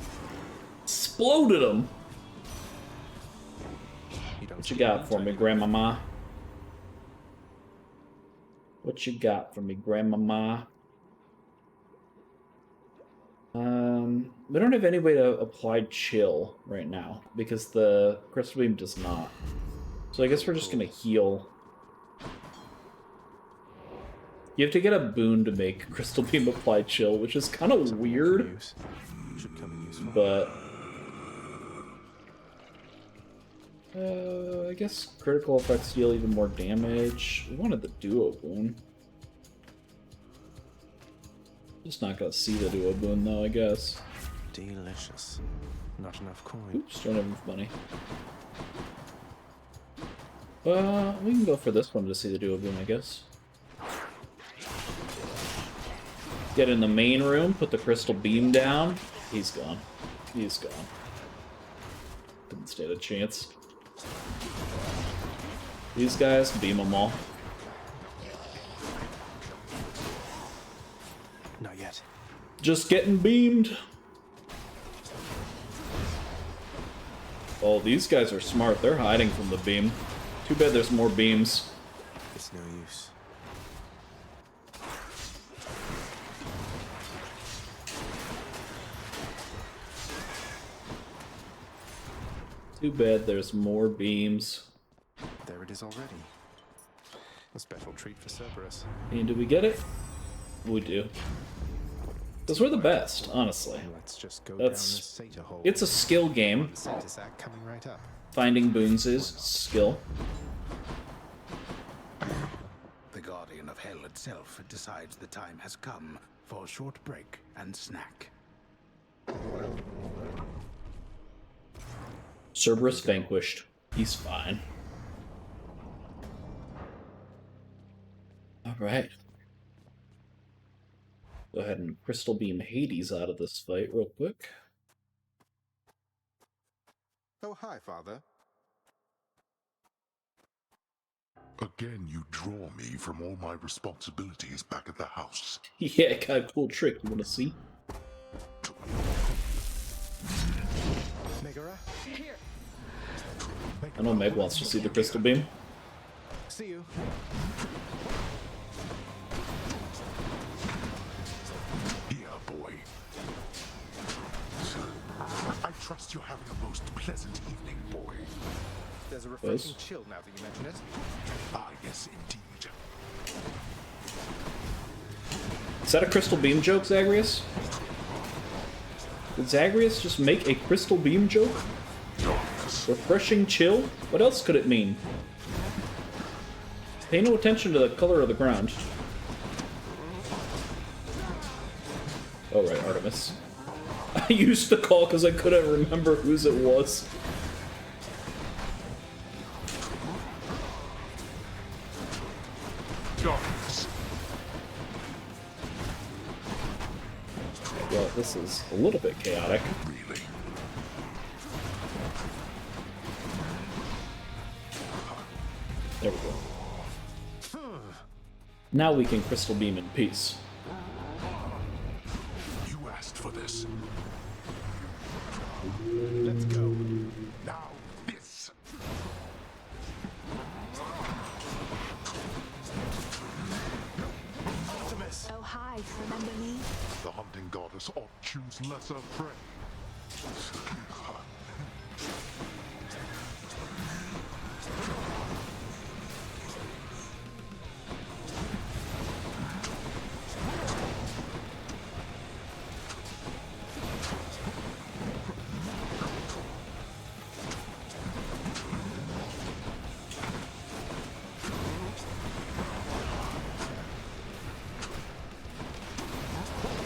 Exploded him! What you got for me, Grandmama? What you got for me, Grandmama? We don't have any way to apply chill right now, because the crystal beam does not. So I guess we're just gonna heal. You have to get a boon to make crystal beam apply chill, which is kind of weird. But I guess critical effects deal even more damage. We wanted the duo boon. Just not gonna see the duo boon though, I guess.
Delicious. Not enough coin.
Oops, don't have enough money. We can go for this one to see the duo boon, I guess. Get in the main room, put the crystal beam down. He's gone. He's gone. Didn't stand a chance. These guys, beam them all.
Not yet.
Just getting beamed. Oh, these guys are smart. They're hiding from the beam. Too bad there's more beams.
It's no use.
Too bad there's more beams.
There it is already. A special treat for Cerberus.
And do we get it? We do. Because we're the best, honestly.
Let's just go down this
That's
satyr hole.
it's a skill game.
The satyr sack coming right up.
Finding boons is skill.
The Guardian of Hell itself decides the time has come for a short break and snack.
Cerberus vanquished. He's fine. Alright. Go ahead and crystal beam Hades out of this fight real quick.
Oh, hi, Father.
Again, you draw me from all my responsibilities back at the house.
Yeah, got a cool trick. You want to see?
Megara?
Here.
I know Meg wants to see the crystal beam.
See you.
Here, boy. I trust you're having a most pleasant evening, boy.
There's a refreshing chill now that you mention it.
Ah, yes, indeed.
Is that a crystal beam joke, Zagreus? Did Zagreus just make a crystal beam joke? Refreshing chill? What else could it mean? Pay no attention to the color of the ground. Oh, right, Artemis. I used the call because I couldn't remember whose it was. Well, this is a little bit chaotic.
Really?
There we go. Now we can crystal beam in peace.
You asked for this.
Let's go.
Now, this.
Artemis!
Oh, hi. Remember me?
The hunting goddess ought choose lesser prey.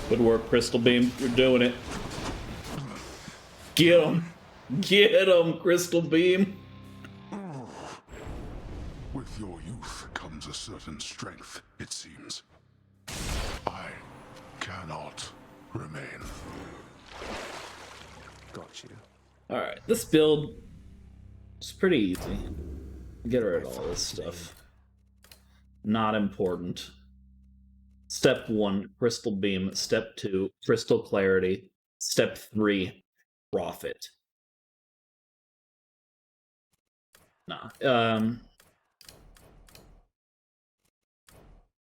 Good work, Crystal Beam. You're doing it. Get him! Get him, Crystal Beam!
With your youth comes a certain strength, it seems. I cannot remain.
Got you.
Alright, this build is pretty easy. Get rid of all this stuff. Not important. Step 1, Crystal Beam. Step 2, Crystal Clarity. Step 3, Profit. Nah.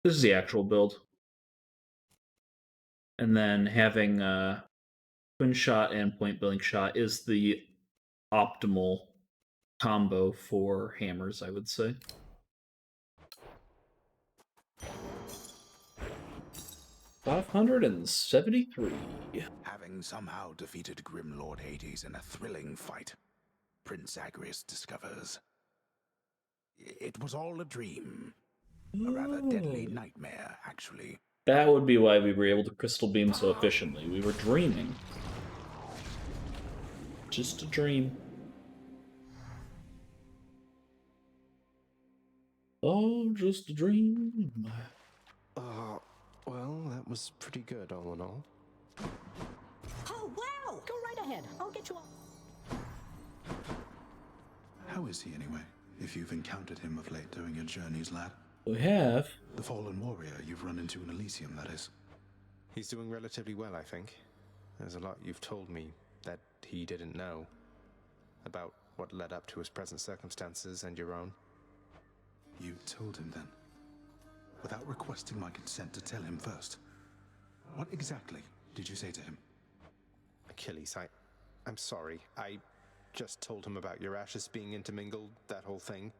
This is the actual build. And then having Twin Shot and Point Blank Shot is the optimal combo for hammers, I would say. $573.
Having somehow defeated Grim Lord Hades in a thrilling fight, Prince Zagreus discovers it was all a dream. A rather deadly nightmare, actually.
That would be why we were able to crystal beam so efficiently. We were dreaming. Just a dream. Oh, just a dream.
Well, that was pretty good, all in all.
Oh, wow! Go right ahead. I'll get you all.
How is he, anyway? If you've encountered him of late during your journeys, lad.
We have.
The fallen warrior you've run into in Elysium, that is.
He's doing relatively well, I think. There's a lot you've told me that he didn't know. About what led up to his present circumstances and your own.
You told him then? Without requesting my consent to tell him first. What exactly did you say to him?
Achilles, I'm sorry. I just told him about your ashes being intermingled, that whole thing,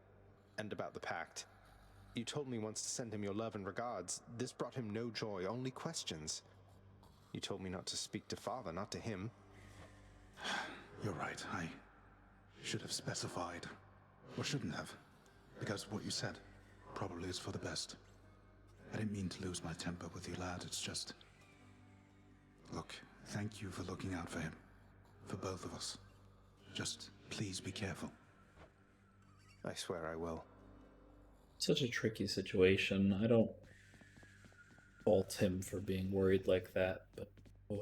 and about the pact. You told me once to send him your love and regards. This brought him no joy, only questions. You told me not to speak to Father, not to him.
You're right. I should have specified. Or shouldn't have. Because what you said probably is for the best. I didn't mean to lose my temper with you, lad. It's just... Look, thank you for looking out for him. For both of us. Just please be careful.
I swear I will.
Such a tricky situation. I don't fault him for being worried like that, but... Ugh.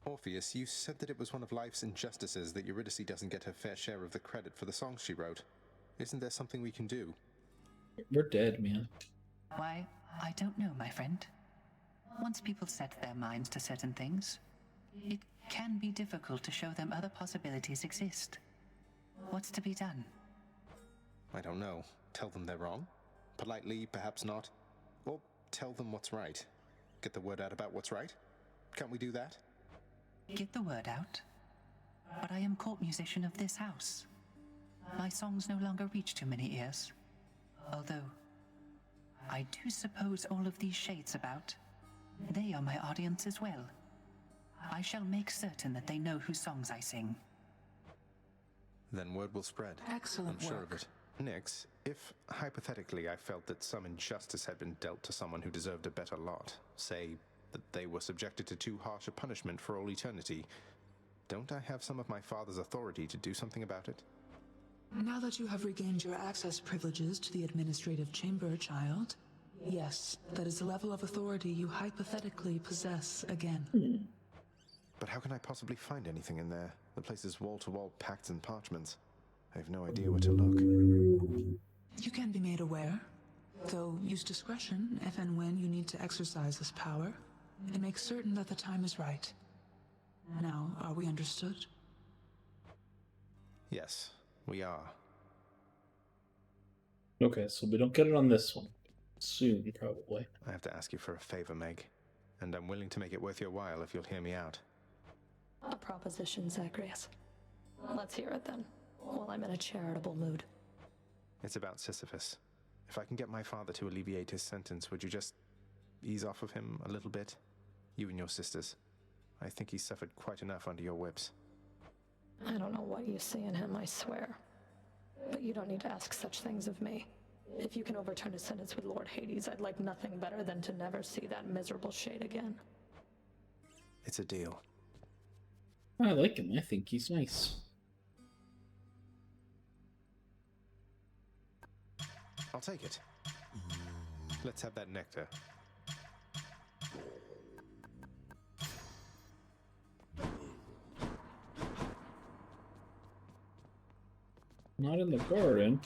Orpheus, you said that it was one of life's injustices that Eurydice doesn't get her fair share of the credit for the songs she wrote. Isn't there something we can do?
We're dead, man.
Why, I don't know, my friend. Once people set their minds to certain things, it can be difficult to show them other possibilities exist. What's to be done?
I don't know. Tell them they're wrong? Politely, perhaps not. Or tell them what's right. Get the word out about what's right? Can't we do that?
Get the word out. But I am court musician of this house. My songs no longer reach too many ears. Although, I do suppose all of these shades about, they are my audience as well. I shall make certain that they know whose songs I sing.
Then word will spread.
Excellent
I'm sure
work.
of it. Nix, if, hypothetically, I felt that some injustice had been dealt to someone who deserved a better lot, say, that they were subjected to too harsh a punishment for all eternity, don't I have some of my father's authority to do something about it?
Now that you have regained your access privileges to the administrative chamber, child, yes, that is the level of authority you hypothetically possess again.
But how can I possibly find anything in there? The place is wall-to-wall pacts and parchments. I have no idea where to look.
You can be made aware, though use discretion if and when you need to exercise this power, and make certain that the time is right. Now, are we understood?
Yes, we are.
Okay, so we don't get it on this one. Soon, probably.
I have to ask you for a favor, Meg. And I'm willing to make it worth your while if you'll hear me out.
A proposition, Zagreus. Let's hear it then, while I'm in a charitable mood.
It's about Sisyphus. If I can get my father to alleviate his sentence, would you just ease off of him a little bit? You and your sisters. I think he's suffered quite enough under your whips.
I don't know what you see in him, I swear. But you don't need to ask such things of me. If you can overturn his sentence with Lord Hades, I'd like nothing better than to never see that miserable shade again.
It's a deal.
I like him. I think he's nice.
I'll take it. Let's have that nectar.
Not in the garden.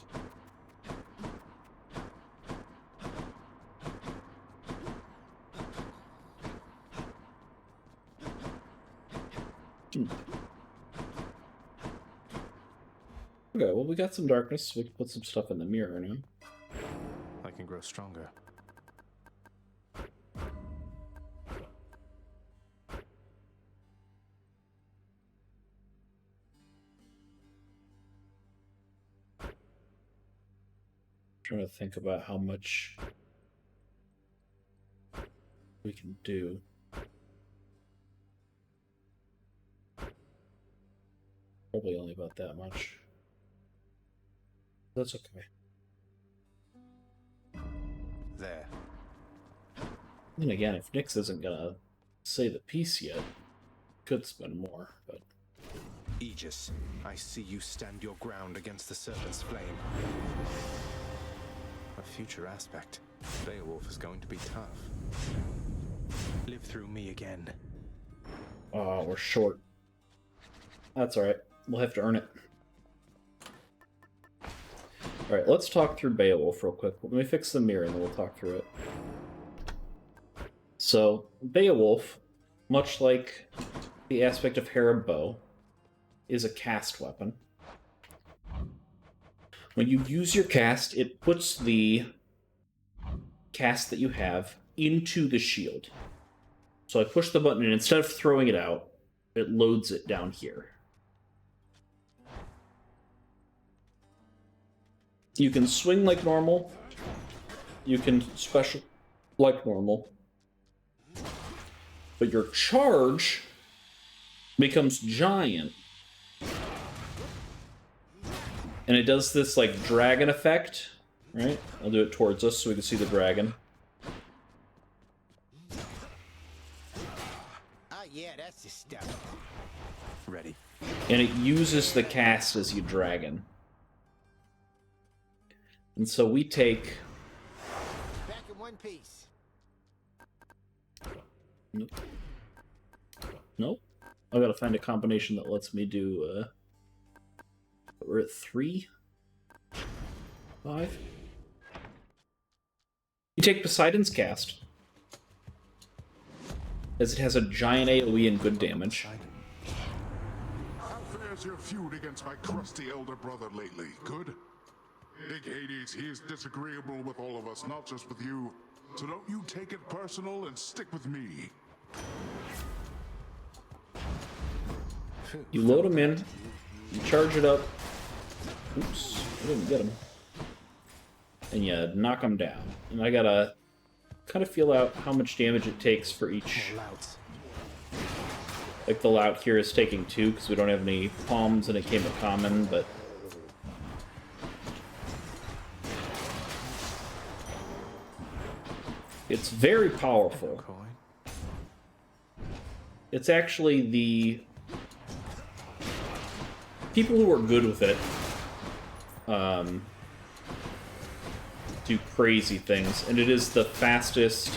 Okay, well, we got some darkness, so we can put some stuff in the mirror now.
I can grow stronger.
Trying to think about how much we can do. Probably only about that much. That's okay.
There.
Then again, if Nyx isn't gonna say the piece yet, could spend more, but...
Aegis, I see you stand your ground against the Serpent's flame. A future aspect. Beowulf is going to be tough. Live through me again.
Oh, we're short. That's alright. We'll have to earn it. Alright, let's talk through Beowulf real quick. Let me fix the mirror and then we'll talk through it. So, Beowulf, much like the aspect of Hera bow, is a cast weapon. When you use your cast, it puts the cast that you have into the shield. So I push the button and instead of throwing it out, it loads it down here. You can swing like normal. You can special like normal. But your charge becomes giant. And it does this, like, dragon effect, right? I'll do it towards us so we can see the dragon.
Yeah, that's the stuff.
Ready.
And it uses the cast as you dragon. And so we take...
Back in one piece.
Nope. Nope. I gotta find a combination that lets me do, we're at 3? 5? You take Poseidon's cast, as it has a giant AoE and good damage.
How fares your feud against my crusty elder brother lately? Good? Big Hades, he is disagreeable with all of us, not just with you. So don't you take it personal and stick with me.
You load him in, you charge it up. Oops, I didn't get him. And you knock him down. And I gotta kind of feel out how much damage it takes for each. Like the lout here is taking 2 because we don't have any palms and it came at common, but it's very powerful. It's actually the people who are good with it do crazy things, and it is the fastest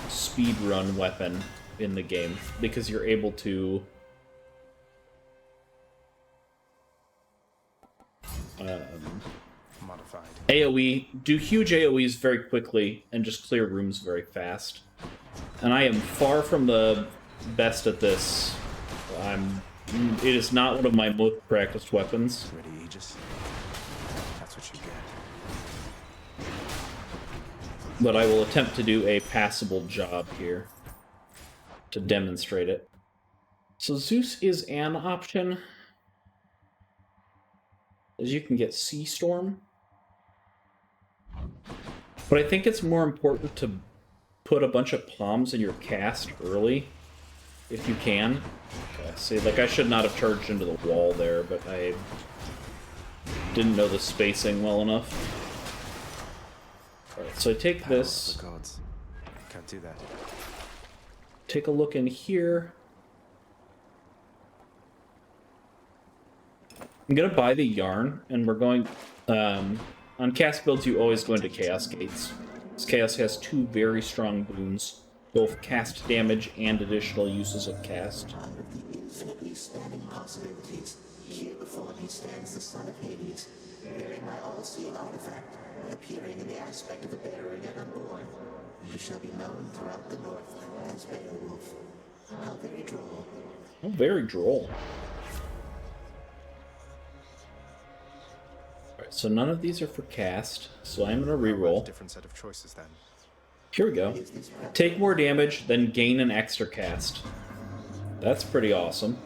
speedrun weapon in the game because you're able to
modified
AoE, do huge AoEs very quickly and just clear rooms very fast. And I am far from the best at this. It is not one of my most practiced weapons.
Ready, Aegis? That's what you get.
But I will attempt to do a passable job here to demonstrate it. So Zeus is an option, as you can get Sea Storm. But I think it's more important to put a bunch of palms in your cast early, if you can. Okay, see, like I should not have charged into the wall there, but I didn't know the spacing well enough. Alright, so I take this.
The gods. Can't do that.
Take a look in here. I'm gonna buy the yarn, and we're going... on cast builds, you always go into Chaos Gates. This Chaos has 2 very strong boons, both cast damage and additional uses of cast.
Out of the infinitely spanning possibilities, here before me stands the son of Hades, bearing my all-seeing artifact, appearing in the aspect of a bearer yet unborn. He shall be known throughout the north as Beowulf. How very droll.
Oh, very droll. Alright, so none of these are for cast, so I'm gonna reroll.
Different set of choices then.
Here we go. Take more damage, then gain an extra cast. That's pretty awesome.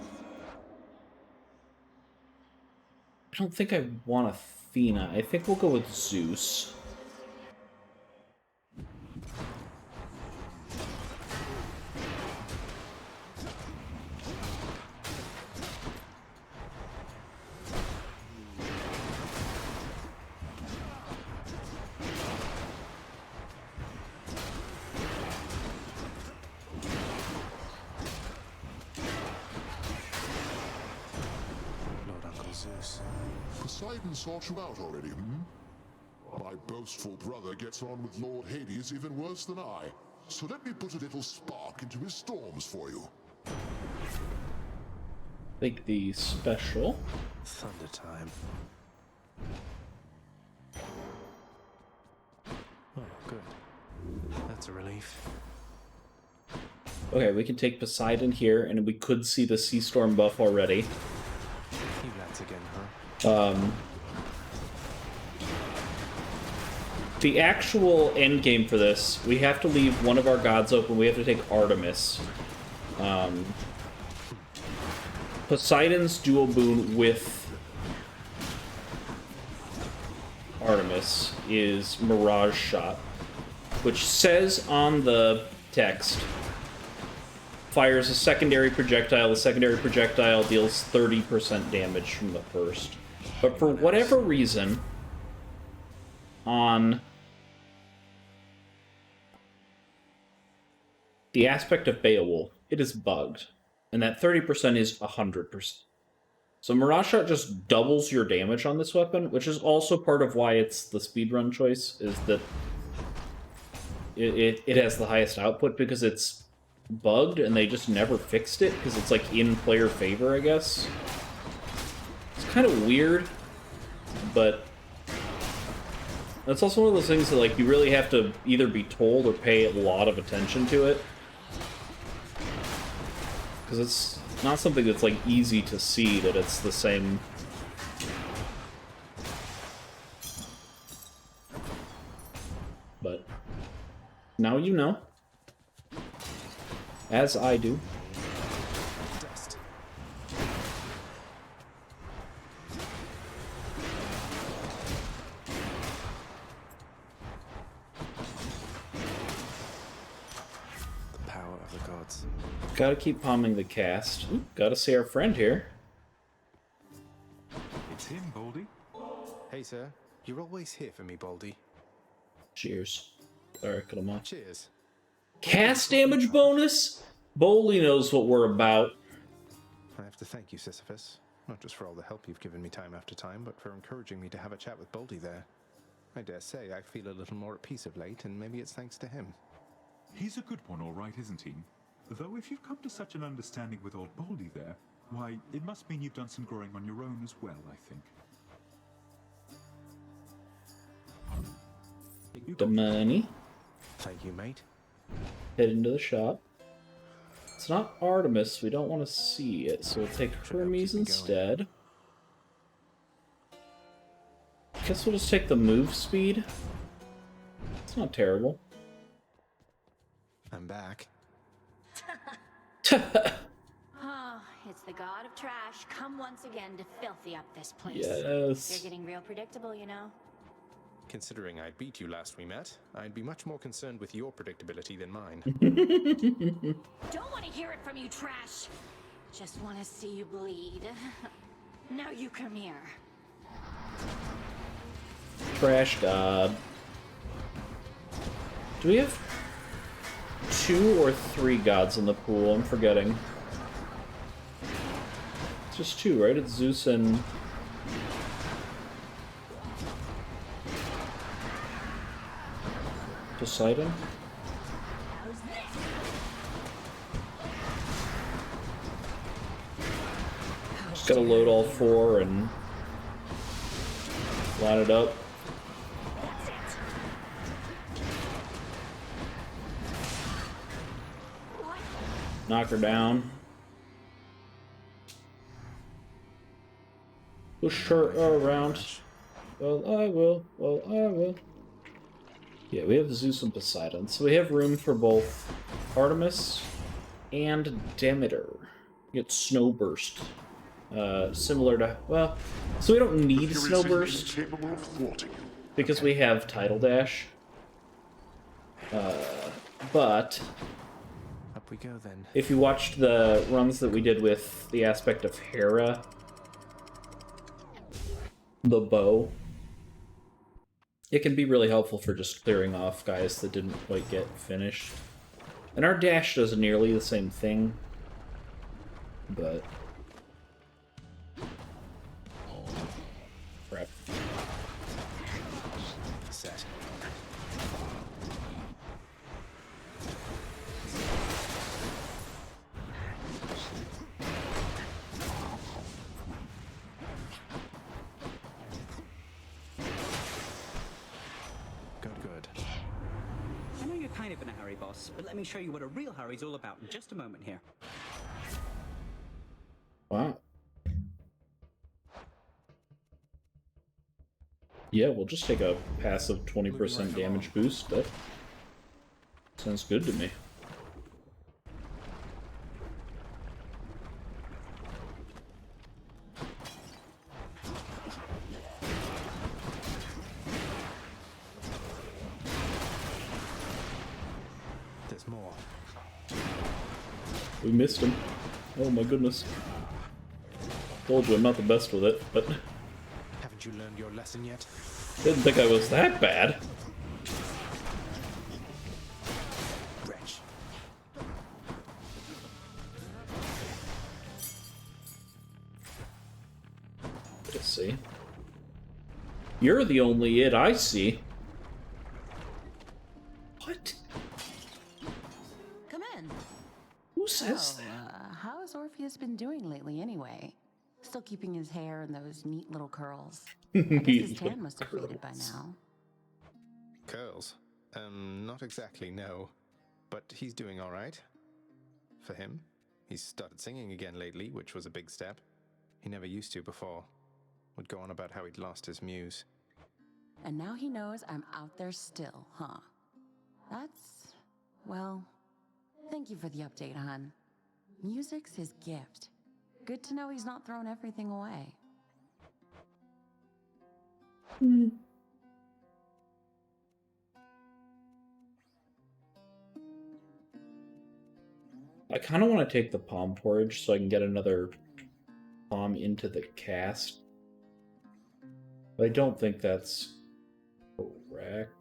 I don't think I want Athena. I think we'll go with Zeus.
Poseidon sought you out already, My boastful brother gets on with Lord Hades even worse than I. So let me put a little spark into his storms for you.
Take the special.
Thunder time. Oh, good. That's a relief.
Okay, we can take Poseidon here, and we could see the Sea Storm buff already.
You rats again, huh?
The actual end game for this, we have to leave one of our gods open. We have to take Artemis. Poseidon's dual boon with Artemis is Mirage Shot, which says on the text fires a secondary projectile. The secondary projectile deals 30% damage from the first. But for whatever reason, on the aspect of Beowulf, it is bugged. And that 30% is 100%. So Mirage Shot just doubles your damage on this weapon, which is also part of why it's the speedrun choice, is that it has the highest output because it's bugged and they just never fixed it because it's like in player favor, I guess. It's kind of weird, but that's also one of those things that like you really have to either be told or pay a lot of attention to it. Because it's not something that's like easy to see that it's the same. But now you know. As I do.
Dust. The power of the gods.
Gotta keep palming the cast. Ooh, gotta see our friend here.
It's him, Baldy.
Hey, sir. You're always here for me, Baldy.
Cheers. Sorry, cut him off.
Cheers.
Cast damage bonus? Boldy knows what we're about.
I have to thank you, Sisyphus. Not just for all the help you've given me time after time, but for encouraging me to have a chat with Baldy there. I dare say I feel a little more at peace of late, and maybe it's thanks to him.
He's a good one, all right, isn't he? Though if you've come to such an understanding with old Baldy there, why, it must mean you've done some growing on your own as well, I think.
The money.
Thank you, mate.
Head into the shop. It's not Artemis. We don't want to see it, so we'll take Hermes instead. Guess we'll just take the move speed. It's not terrible.
I'm back.
Oh, it's the god of trash come once again to filthy up this place.
Yes.
You're getting real predictable, you know.
Considering I beat you last we met, I'd be much more concerned with your predictability than mine.
Don't want to hear it from you, trash. Just want to see you bleed. Now you come here.
Trash god. Do we have 2 or 3 gods in the pool? I'm forgetting. It's just 2, right? It's Zeus and... Poseidon? Just gotta load all 4 and line it up. Knock her down. Push her around. Well, I will. Well, I will. Yeah, we have Zeus and Poseidon, so we have room for both Artemis and Demeter. We get Snowburst. Similar to... Well, so we don't need Snowburst because we have Tidal Dash. But...
Up we go, then.
If you watched the runs that we did with the aspect of Hera, the bow, it can be really helpful for just clearing off guys that didn't quite get finished. And our dash does nearly the same thing, but... Crap.
Set. Good.
I know you're kind of in a hurry, boss, but let me show you what a real hurry's all about in just a moment here.
Wow. Yeah, we'll just take a passive 20% damage boost. That sounds good to me.
There's more.
We missed him. Oh my goodness. Told you I'm not the best with it, but
Haven't you learned your lesson yet?
didn't think I was that bad.
Wretch.
Let's see. You're the only it I see. What?
Come in.
Who says
that?
that?
How has Orpheus been doing lately, anyway? Still keeping his hair in those neat little curls. I guess his tan must have faded by now.
Curls? Not exactly, no. But he's doing all right. For him. He's started singing again lately, which was a big step. He never used to before. Would go on about how he'd lost his muse.
And now he knows I'm out there still, huh? That's... well... Thank you for the update, hon. Music's his gift. Good to know he's not thrown everything away.
I kind of want to take the palm porridge so I can get another palm into the cast. But I don't think that's correct.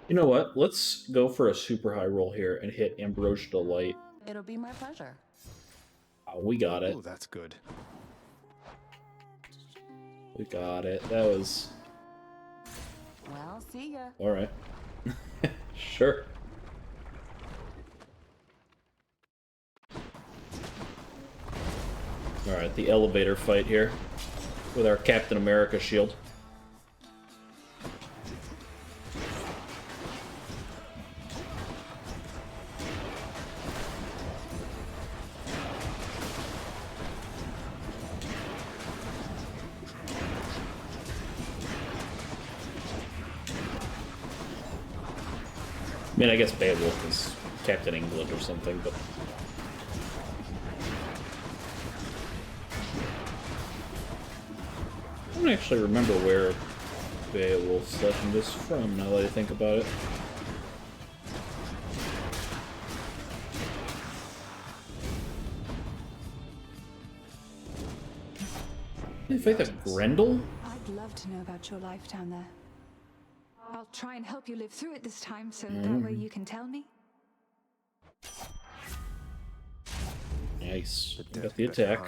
You know what? Let's go for a super high roll here and hit Ambrosia Delight.
It'll be my pleasure.
Oh, we got it.
Oh, that's good.
We got it. That was...
Well, see ya.
Alright. Sure. Alright, the elevator fight here. With our Captain America shield. I mean, I guess Beowulf is Captain England or something, but... I don't actually remember where Beowulf's legend is from, now that I think about it. Did they fight the Grendel?
I'd love to know about your life down there. I'll try and help you live through it this time, so that way you can tell me.
Nice. We got the attack.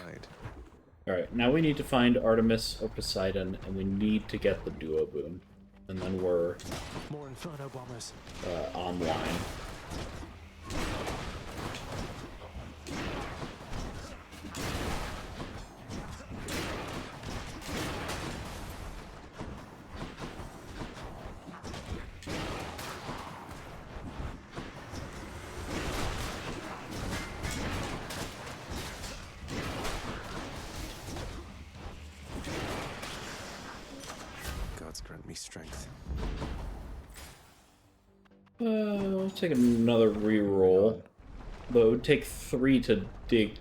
Alright, now we need to find Artemis or Poseidon, and we need to get the duo boon. And then we're...
More Inferno bombers.
Online.
Grant me strength.
I'll take another reroll. But it would take 3 to dig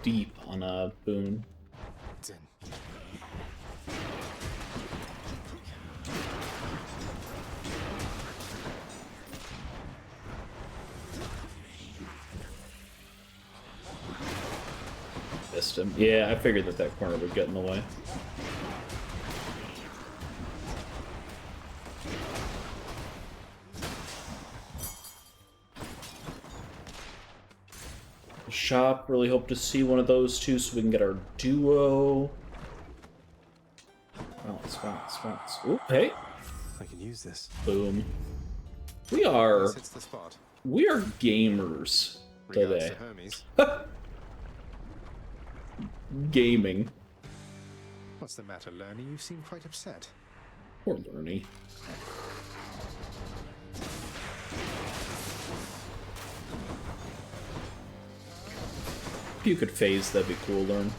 deep on a boon.
It's in.
Missed him. Yeah, I figured that that corner would get in the way. Shop, really hope to see one of those two so we can get our duo. Bounce, bounce, bounce. Oop, hey.
I can use this.
Boom. We are...
This hits the spot.
We are gamers today.
Regards to Hermes.
Gaming.
What's the matter, Lerny? You seem quite upset.
Poor Lerny. If you could phase, that'd be cool, Learn.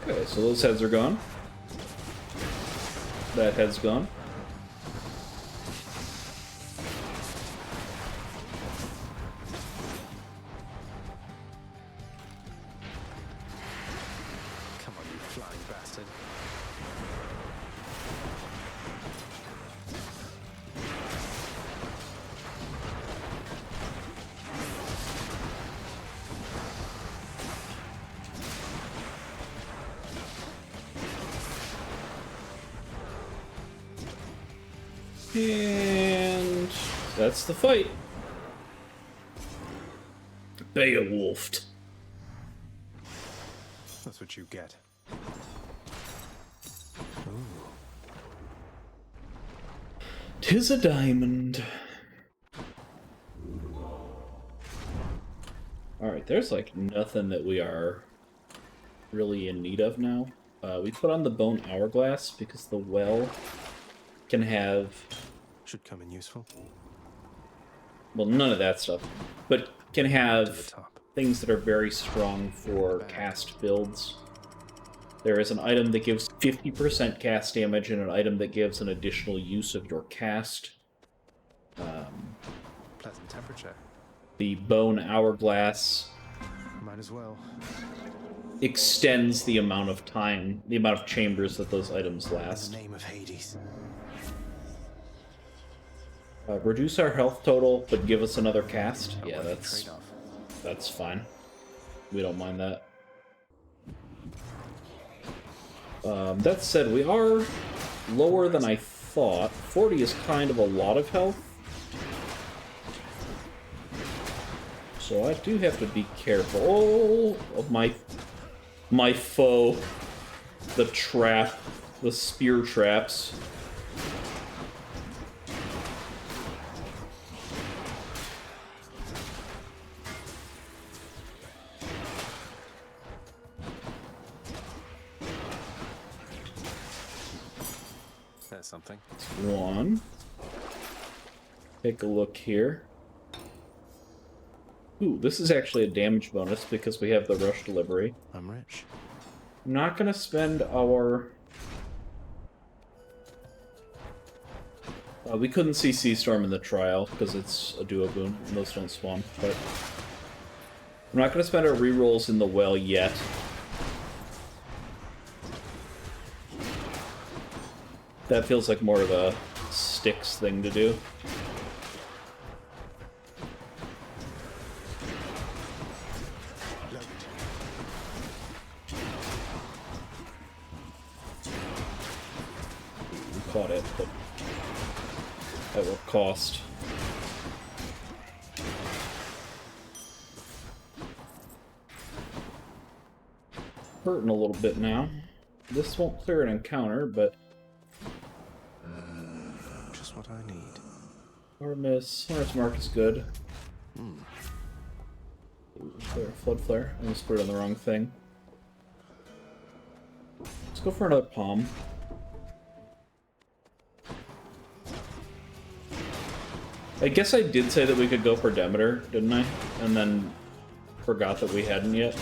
Okay, so those heads are gone. That head's gone.
Come on, you flying bastard.
And that's the fight. Beowulfed.
That's what you get.
Tis a diamond. Alright, there's like nothing that we are really in need of now. We put on the bone hourglass because the well can have...
Should come in useful.
Well, none of that stuff. But can have things that are very strong for cast builds. There is an item that gives 50% cast damage and an item that gives an additional use of your cast.
Pleasant temperature.
The bone hourglass
Might as well.
extends the amount of time, the amount of chambers that those items last.
In the name of Hades.
Reduce our health total, but give us another cast. Yeah, that's fine. We don't mind that. That said, we are lower than I thought. 40 is kind of a lot of health. So I do have to be careful of my foe. The trap. The spear traps.
There's something.
One. Take a look here. Ooh, this is actually a damage bonus because we have the rush delivery.
I'm rich.
I'm not gonna spend our... we couldn't see Sea Storm in the trial because it's a duo boon and those don't spawn, but... I'm not gonna spend our rerolls in the well yet. That feels like more of a Styx thing to do. We caught it, but at what cost? Hurting a little bit now. This won't clear an encounter, but
just what I need.
Artemis Mark is good. Flood flare. I almost put it on the wrong thing. Let's go for another palm. I guess I did say that we could go for Demeter, didn't I? And then forgot that we hadn't yet.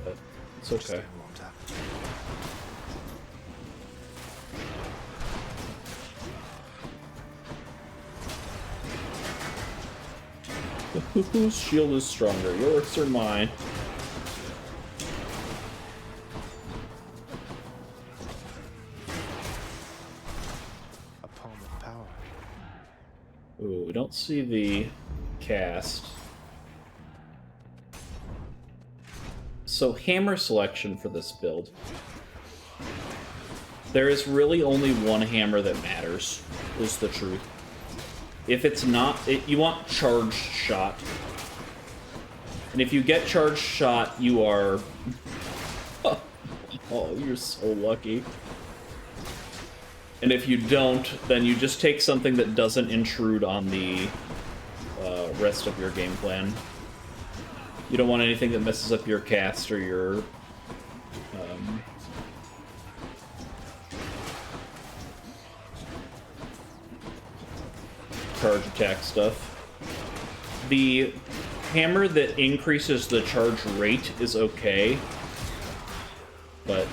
But it's okay. Whose shield is stronger, yours or mine?
A palm of power.
Ooh, we don't see the cast. So hammer selection for this build. There is really only one hammer that matters, is the truth. If it's not, you want charged shot. And if you get charged shot, you are... oh, you're so lucky. And if you don't, then you just take something that doesn't intrude on the rest of your game plan. You don't want anything that messes up your cast or your... charge attack stuff. The hammer that increases the charge rate is okay, but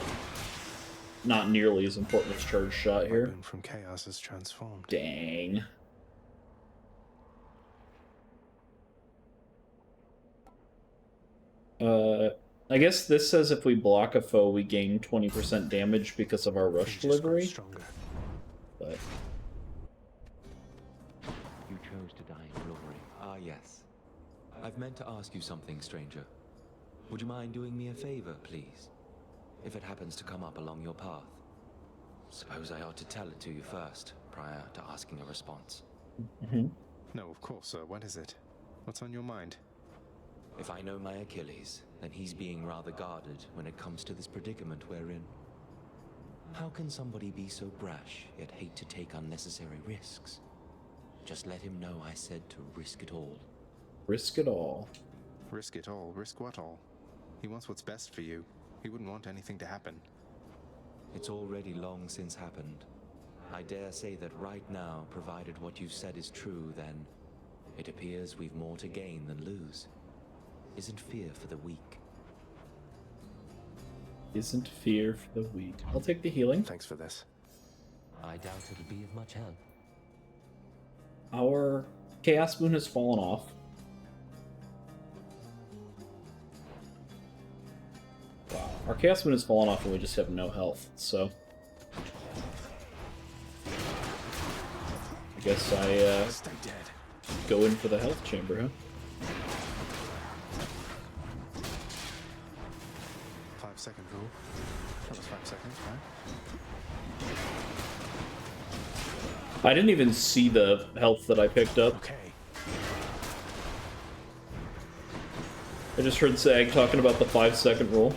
not nearly as important as charge shot here.
Weapon from chaos is transformed.
Dang. I guess this says if we block a foe, we gain 20% damage because of our rush delivery. But
You chose to die in glory. Ah, yes. I've meant to ask you something, stranger. Would you mind doing me a favor, please? If it happens to come up along your path. Suppose I ought to tell it to you first, prior to asking a response.
No, of course, sir. What is it? What's on your mind?
If I know my Achilles, then he's being rather guarded when it comes to this predicament we're in. How can somebody be so brash, yet hate to take unnecessary risks? Just let him know I said to risk it all.
Risk it all.
Risk it all? Risk what all? He wants what's best for you. He wouldn't want anything to happen.
It's already long since happened. I dare say that right now, provided what you've said is true, then it appears we've more to gain than lose. Isn't fear for the weak.
Isn't fear for the weak. I'll take the healing.
Thanks for this.
I doubt it'll be of much help.
Our Chaos Moon has fallen off. Wow. Our Chaos Moon has fallen off and we just have no health, so... I guess I,
Stay dead.
go in for the health chamber, huh?
5-second rule. That was 5 seconds, right?
I didn't even see the health that I picked up.
Okay.
I just heard Zag talking about the 5-second rule.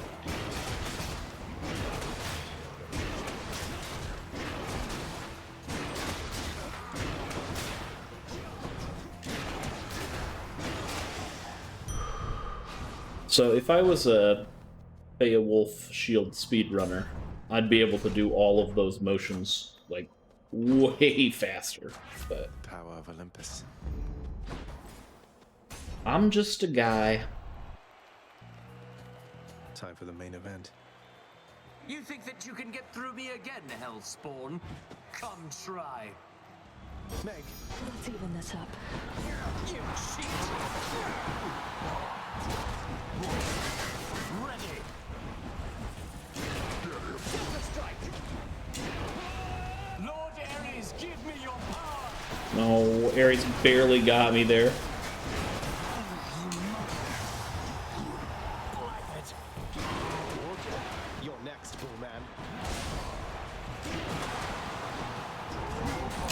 So if I was a Beowulf Shield speedrunner, I'd be able to do all of those motions, like, way faster, but...
Power of Olympus.
I'm just a guy.
Time for the main event.
You think that you can get through me again, Hellspawn? Come try.
Meg.
Let's even this up.
You cheat! Ready! Silver strike! Lord Ares, give me your power!
No, Ares barely got me there.
You're next, fool man.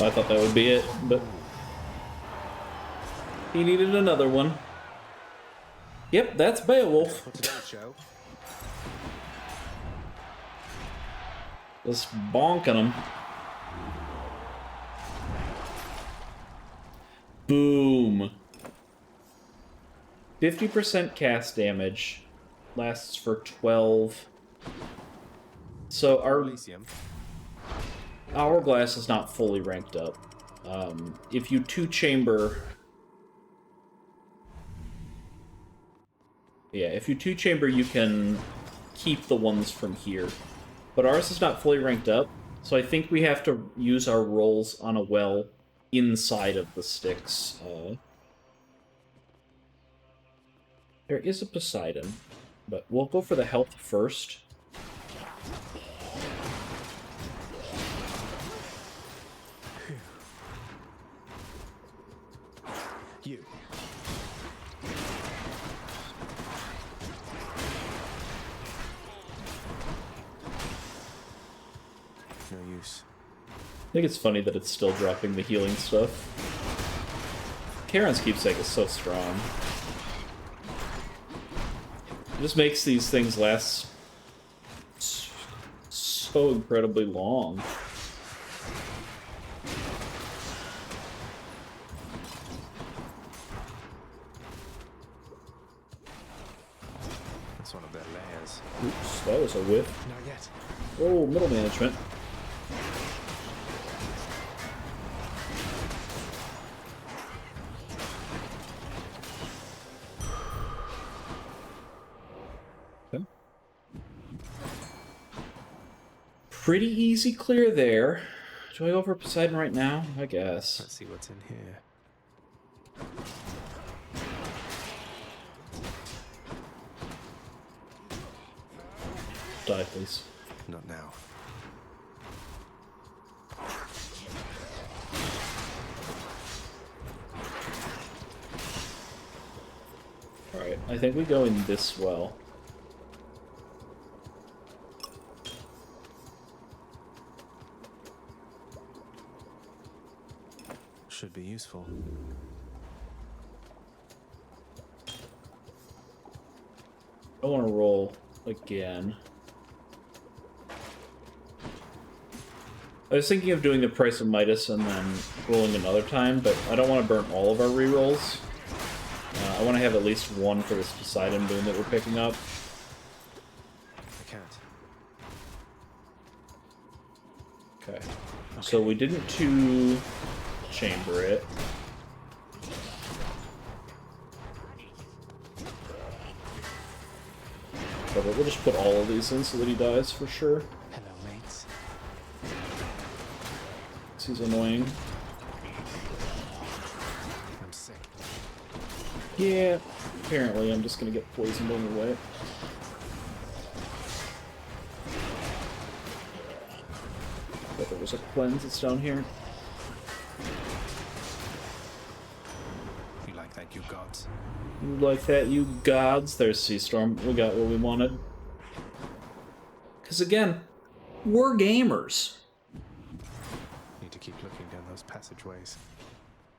I thought that would be it, but... he needed another one. Yep, that's Beowulf. Just bonking him. Boom. 50% cast damage. Lasts for 12. So our Hourglass is not fully ranked up. If you two-chamber... yeah, if you two-chamber, you can keep the ones from here. But ours is not fully ranked up, so I think we have to use our rolls on a well inside of the sticks. There is a Poseidon, but we'll go for the health first.
You. No use.
I think it's funny that it's still dropping the healing stuff. Charon's keepsake is so strong. It just makes these things last so incredibly long.
That's one of their layers.
Oops, that was a whiff.
Not yet.
Oh, middle management. Okay. Pretty easy clear there. Do I go for Poseidon right now? I guess.
Let's see what's in here.
Die, please.
Not now.
Alright, I think we go in this well.
should be useful.
I want to roll again. I was thinking of doing the Price of Midas and then rolling another time, but I don't want to burn all of our rerolls. I want to have at least one for this Poseidon boon that we're picking up.
I can't.
Okay. So we didn't two-chamber it. But we'll just put all of these in so that he dies for sure.
Hello, mates.
He's annoying.
I'm sick.
Yeah, apparently I'm just gonna get poisoned on the way. But there was a cleanse that's down here.
You like that, you gods?
You like that, you gods? There's Seastorm. We got what we wanted. Because again, we're gamers.
Need to keep looking down those passageways.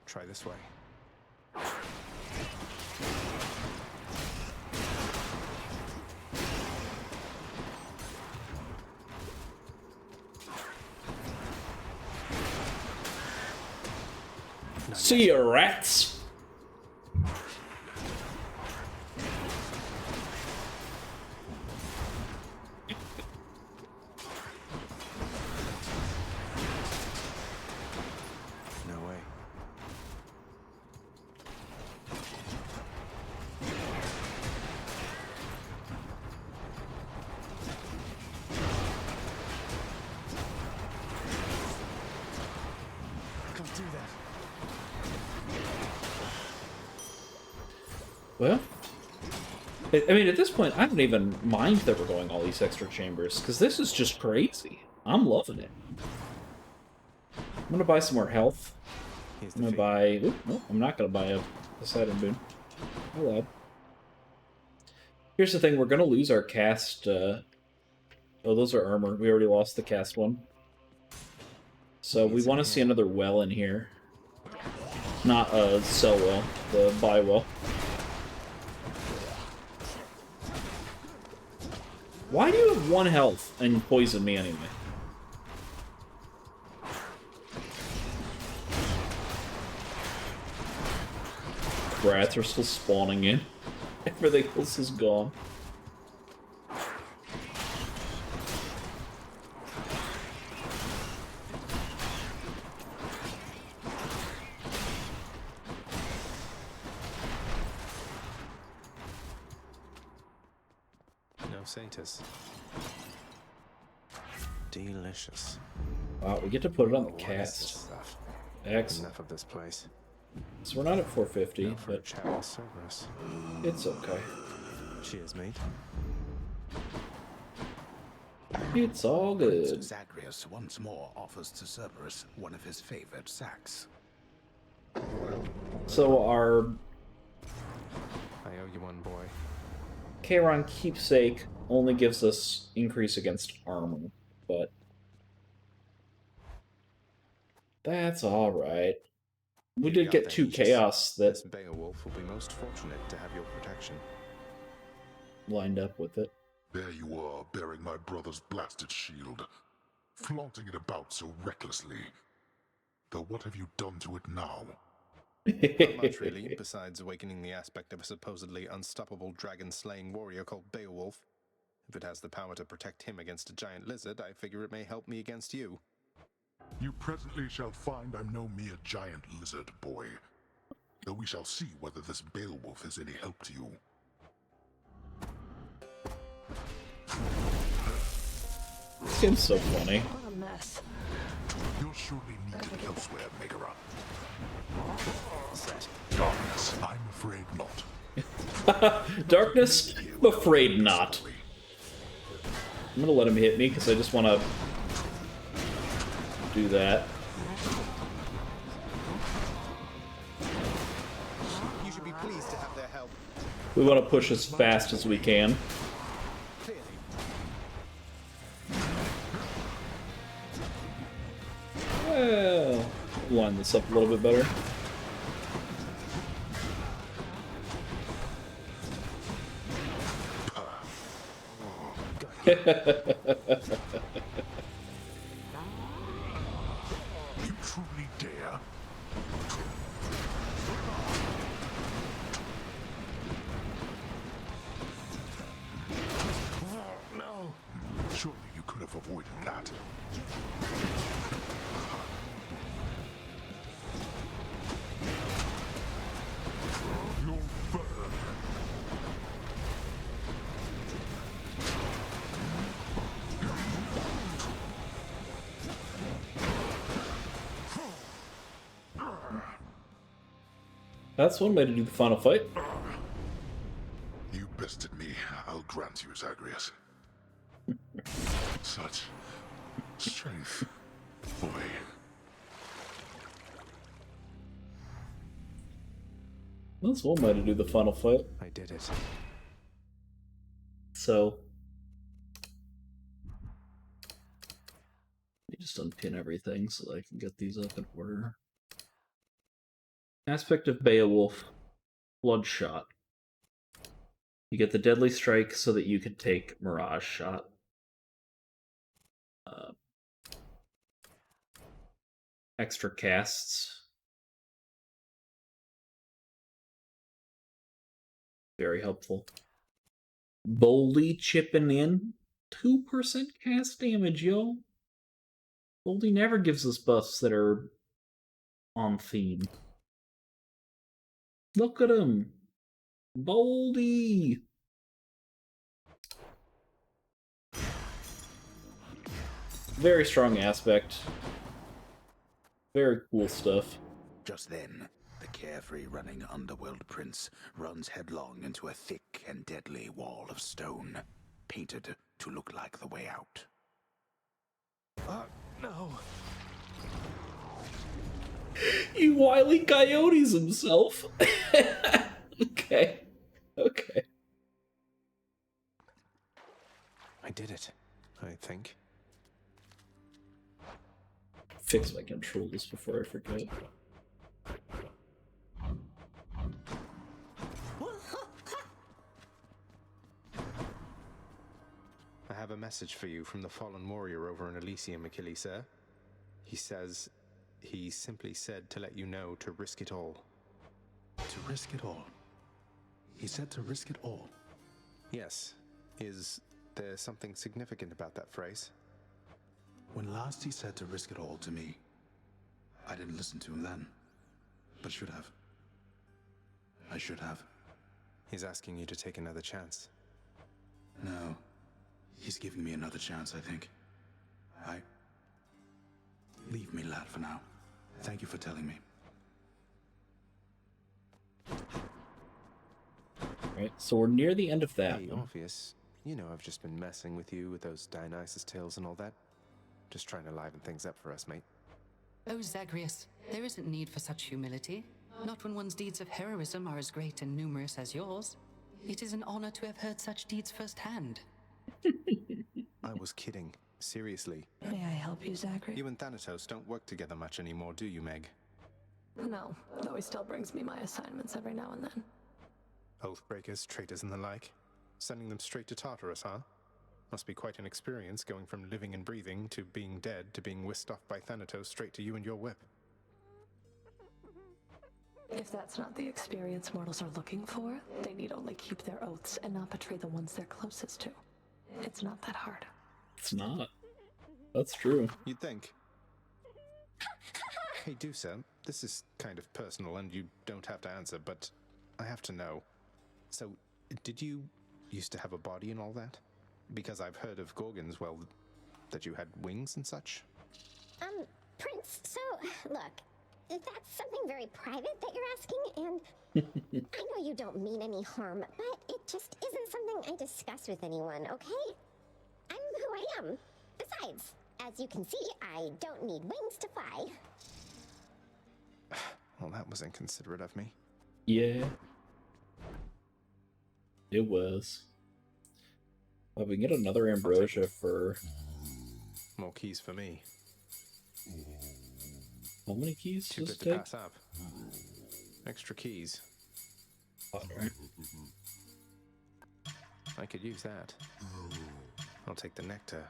Try this way.
See ya, rats!
No way. Don't do that.
Well, I mean, at this point, I don't even mind that we're going all these extra chambers, because this is just crazy. I'm loving it. I'm gonna buy some more health. I'm gonna buy... Ooh, no, I'm not gonna buy a Poseidon boon. Hello. Here's the thing, we're gonna lose our cast... Oh, those are armor. We already lost the cast one. So we want to see another well in here. Not a sell well, the buy well. Why do you have 1 health and poison me anyway? Rats are still spawning in. Everything else is gone.
No satyrs. Delicious.
Wow, we get to put it on the
What is this
cast.
stuff?
Excellent.
Enough of this place.
So we're not at 450,
Now for a
but
chat with Cerberus.
it's okay.
Cheers, mate.
It's all good.
Prince Zagreus once more offers to Cerberus one of his favorite sacks.
So our
I owe you one, boy.
Charon Keepsake only gives us increase against armor, but that's alright. We did get 2 chaos that
This Beowulf will be most fortunate to have your protection.
lined up with it.
There you are, bearing my brother's blasted shield, flaunting it about so recklessly. Though what have you done to it now?
Not much, really, besides awakening the aspect of a supposedly unstoppable dragon-slaying warrior called Beowulf. If it has the power to protect him against a giant lizard, I figure it may help me against you.
You presently shall find I'm no mere giant lizard, boy. Though we shall see whether this Beowulf is any help to you.
Seems so funny.
What a mess.
You're surely needed elsewhere, Megara. Darkness, I'm afraid not.
Darkness? I'm afraid not. I'm gonna let him hit me because I just want to do that.
You should be pleased to have their help.
We want to push as fast as we can. Well, line this up a little bit better.
You truly dare? No. Surely you could have avoided that. You'll burn.
That's one way to do the final fight.
You bested me. I'll grant you, Zagreus. Such strength, boy.
That's one way to do the final fight.
I did it.
So, let me just unpin everything so that I can get these up in order. Aspect of Beowulf, Bloodshot. You get the Deadly Strike so that you can take Mirage Shot. Extra casts. Very helpful. Boldy chipping in. 2% cast damage, yo. Boldy never gives us buffs that are on theme. Look at him. Boldy. Very strong aspect. Very cool stuff.
Just then, the carefree running underworld prince runs headlong into a thick and deadly wall of stone, painted to look like the way out.
No.
He wily coyotes himself. Okay. Okay.
I did it, I think.
Fix my controls before I forget.
I have a message for you from the fallen warrior over in Elysium, Achilles, sir. He simply said to let you know to risk it all.
To risk it all? He said to risk it all?
Yes. Is there something significant about that phrase?
When last he said to risk it all to me, I didn't listen to him then, but should have. I should have.
He's asking you to take another chance.
No. He's giving me another chance, I think. Leave me, lad, for now. Thank you for telling me.
Right, so we're near the end of that
Hey,
one.
Orpheus, you know I've just been messing with you with those Dionysus tales and all that. Just trying to liven things up for us, mate.
Oh, Zagreus, there isn't need for such humility. Not when one's deeds of heroism are as great and numerous as yours. It is an honor to have heard such deeds firsthand.
I was kidding. Seriously.
May I help you, Zachary?
You and Thanatos don't work together much anymore, do you, Meg?
No, though he still brings me my assignments every now and then.
Oathbreakers, traitors, and the like. Sending them straight to Tartarus, huh? Must be quite an experience going from living and breathing to being dead to being whisked off by Thanatos straight to you and your whip.
If that's not the experience mortals are looking for, they need only keep their oaths and not betray the ones they're closest to. It's not that hard.
It's not. That's true.
You'd think. Hey, Dusa, this is kind of personal and you don't have to answer, but I have to know. So, did you used to have a body and all that? Because I've heard of Gorgons, well, that you had wings and such.
Prince, so, look, that's something very private that you're asking, and I know you don't mean any harm, but it just isn't something I discuss with anyone, okay? I'm who I am. Besides, as you can see, I don't need wings to fly.
Well, that was inconsiderate of me.
Yeah. It was. Well, we can get another ambrosia for...
More keys for me.
How many keys
Too
does
good
it
to
take?
pass up. Extra keys.
Alright.
I could use that. I'll take the nectar.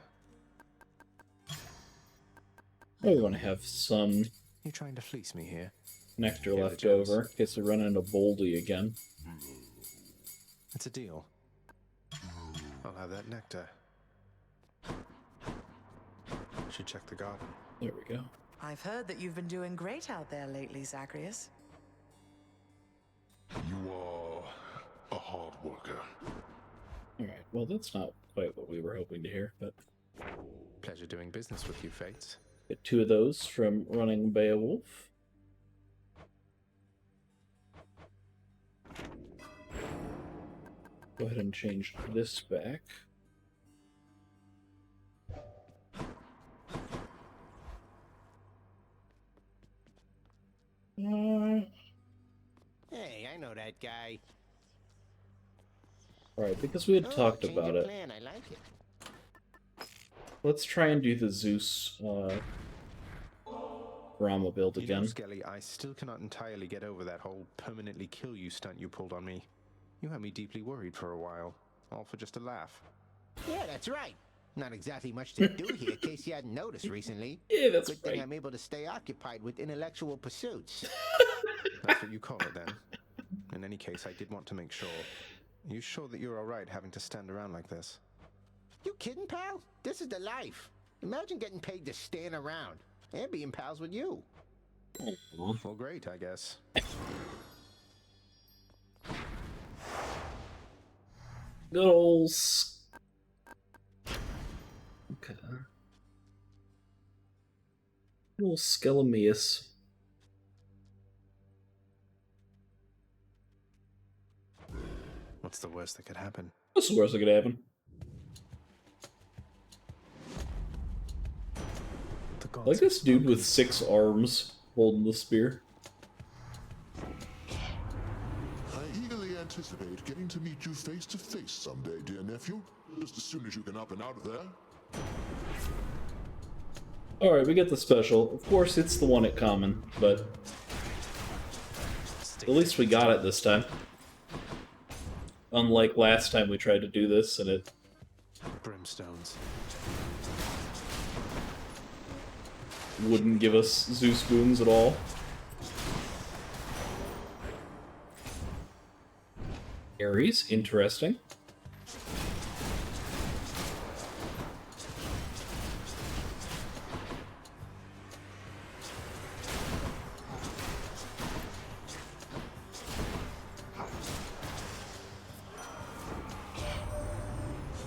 We want to have some
You trying to fleece me here?
nectar
Give the
left
gems.
over in case we run into Boldy again.
It's a deal. I'll have that nectar. Should check the garden.
There we go.
I've heard that you've been doing great out there lately, Zagreus.
You are a hard worker.
Alright, well that's not quite what we were hoping to hear, but
Pleasure doing business with you, Fates.
get 2 of those from running Beowulf. Go ahead and change this back.
Hey, I know that guy.
Alright, because we had talked
change
about
of
it.
plan. I like it.
Let's try and do the Zeus Rama build
You know,
again.
Skelly, I still cannot entirely get over that whole permanently kill you stunt you pulled on me. You had me deeply worried for a while, all for just a laugh.
Yeah, that's right. Not exactly much to do here, in case you hadn't noticed recently.
Yeah, that's
Good thing
right.
I'm able to stay occupied with intellectual pursuits.
That's what you call it, then. In any case, I did want to make sure. Are you sure that you're alright having to stand around like this?
You kidding, pal? This is the life. Imagine getting paid to stand around and being pals with you.
Well, great, I guess.
Good old... Okay. Good old Skelemius.
What's the worst that could happen?
What's the worst that could happen? Like this dude with 6 arms holding the spear.
I eagerly anticipate getting to meet you face to face someday, dear nephew. Just as soon as you can up and out of there.
Alright, we get the special. Of course, it's the one at common, but at least we got it this time. Unlike last time we tried to do this and it...
Brimstones.
Wouldn't give us Zeus boons at all. Ares, interesting.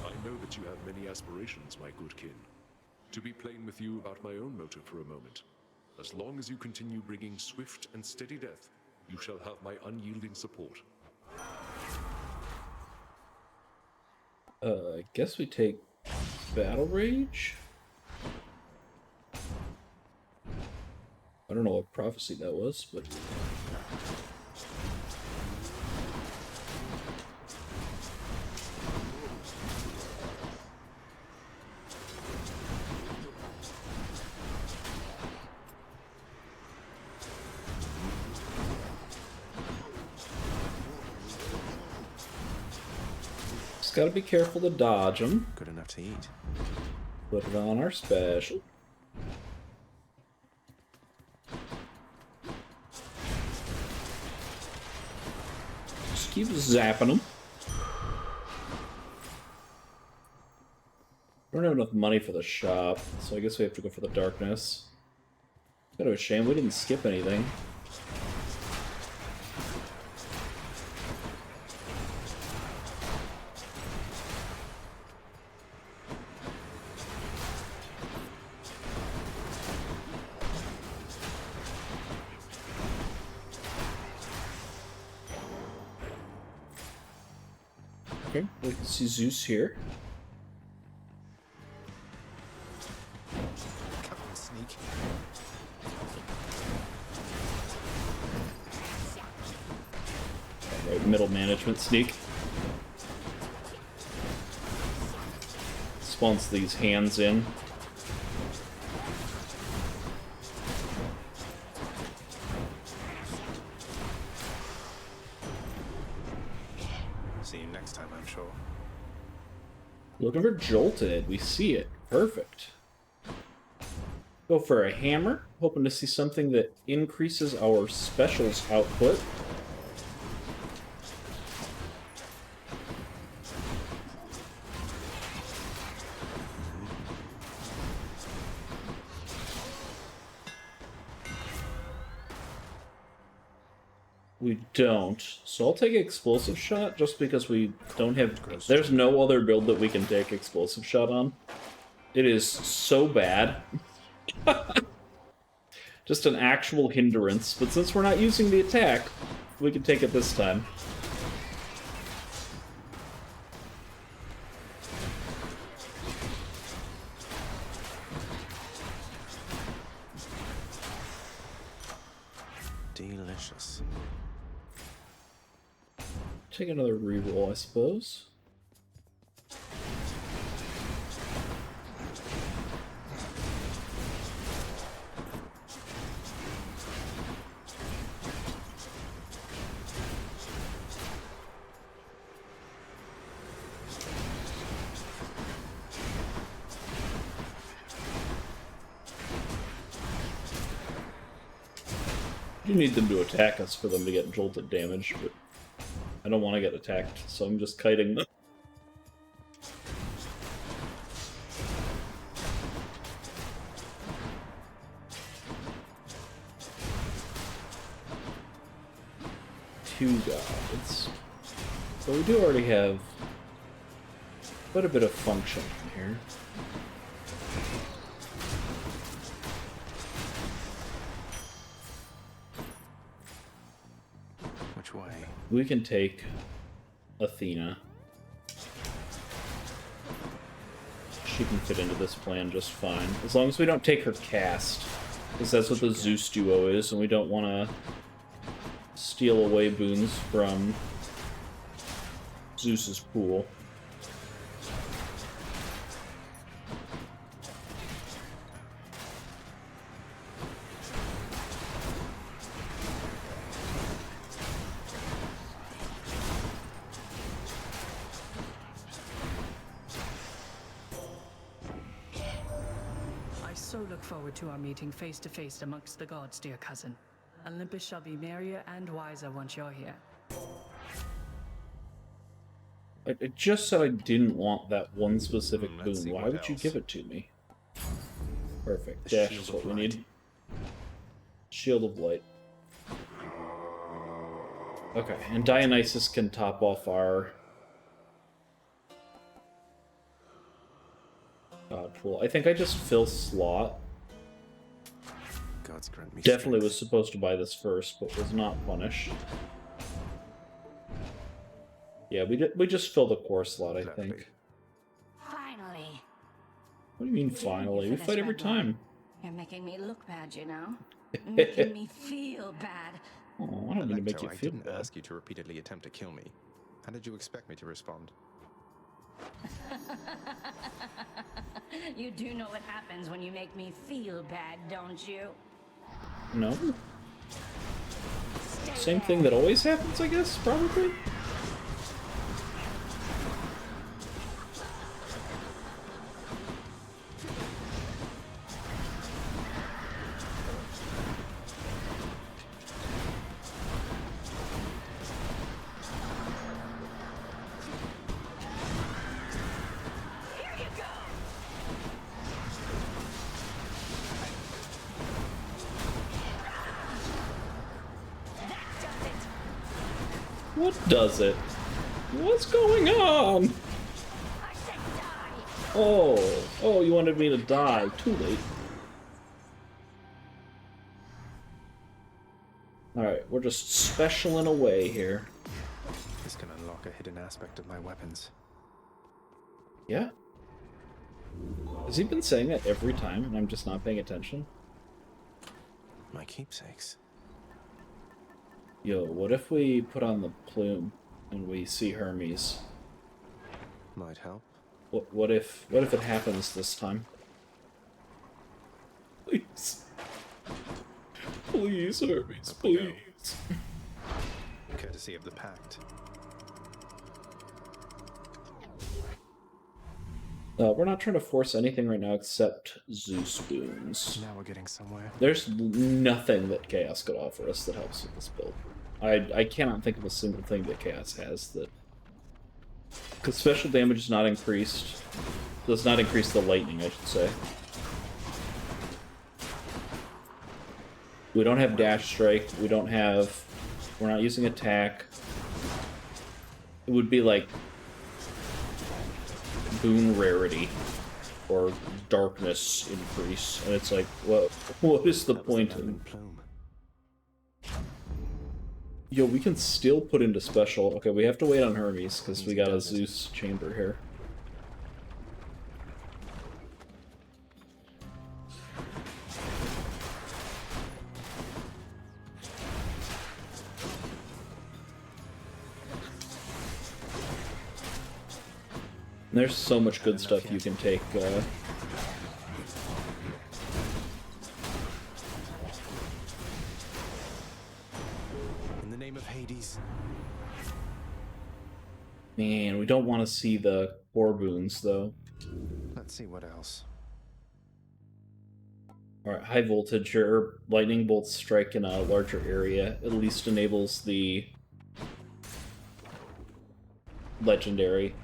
I know that you have many aspirations, my good kin. To be plain with you about my own motive for a moment. As long as you continue bringing swift and steady death, you shall have my unyielding support.
I guess we take Battle Rage? I don't know what prophecy that was, but... Just gotta be careful to dodge them.
Good enough to eat.
Put it on our special. Just keep zapping them. We don't have enough money for the shop, so I guess we have to go for the darkness. Kind of a shame we didn't skip anything. Okay, we can see Zeus here.
Come on, sneak.
Right, middle management sneak. Spawns these hands in. looking for Jolted. We see it. Perfect. Go for a hammer. Hoping to see something that increases our specials output. We don't. So I'll take Explosive Shot just because we don't have... There's no other build that we can take Explosive Shot on. It is so bad. Just an actual hindrance. But since we're not using the attack, we can take it this time.
Delicious.
Take another reroll, I suppose. You need them to attack us for them to get jolted damage, but I don't want to get attacked, so I'm just kiting them. Two gods. So we do already have quite a bit of function here.
Which way?
We can take Athena. She can fit into this plan just fine. As long as we don't take her cast. Because that's what the Zeus duo is, and we don't want to steal away boons from Zeus's pool.
Look forward to our meeting face to face amongst the gods, dear cousin. Olympus shall be merrier and wiser once you're here.
I just said I didn't want that one specific boon. Why would you
else.
give it to me? Perfect. Dash is what we need. Shield of Light. Okay, and Dionysus can top off our God pool. I think I just fill slot.
Gods grant me
Definitely
strength.
was supposed to buy this first, but was not punished. Yeah, we just fill the core slot, I think.
Finally.
What do you mean finally? We fight every time.
You're making me look bad, you know? Making me feel bad.
Oh, I don't mean to make you
I
feel
didn't
bad.
ask you to repeatedly attempt to kill me. How did you expect me to respond?
You do know what happens when you make me feel bad, don't you?
No. Same thing that always happens, I guess, probably. What does it? What's going on? Oh, you wanted me to die. Too late. Alright, we're just specialing away here.
This can unlock a hidden aspect of my weapons.
Yeah? Has he been saying that every time and I'm just not paying attention?
My keepsakes.
Yo, what if we put on the plume and we see Hermes?
Might help.
What if it happens this time? Please. Please, Hermes, please.
Courtesy of the Pact.
We're not trying to force anything right now except Zeus boons.
Now we're getting somewhere.
There's nothing that Chaos could offer us that helps with this build. I cannot think of a single thing that Chaos has that... Because special damage is not increased. Does not increase the lightning, I should say. We don't have dash strike. We don't have... We're not using attack. It would be like... boon rarity. Or darkness increase. And it's like, what is the point in... Yo, we can still put into special. Okay, we have to wait on Hermes, because we got a Zeus chamber here. There's so much good stuff you can take.
In the name of Hades.
Man, we don't want to see the core boons, though.
Let's see what else.
Alright, high voltage or lightning bolts strike in a larger area at least enables the legendary.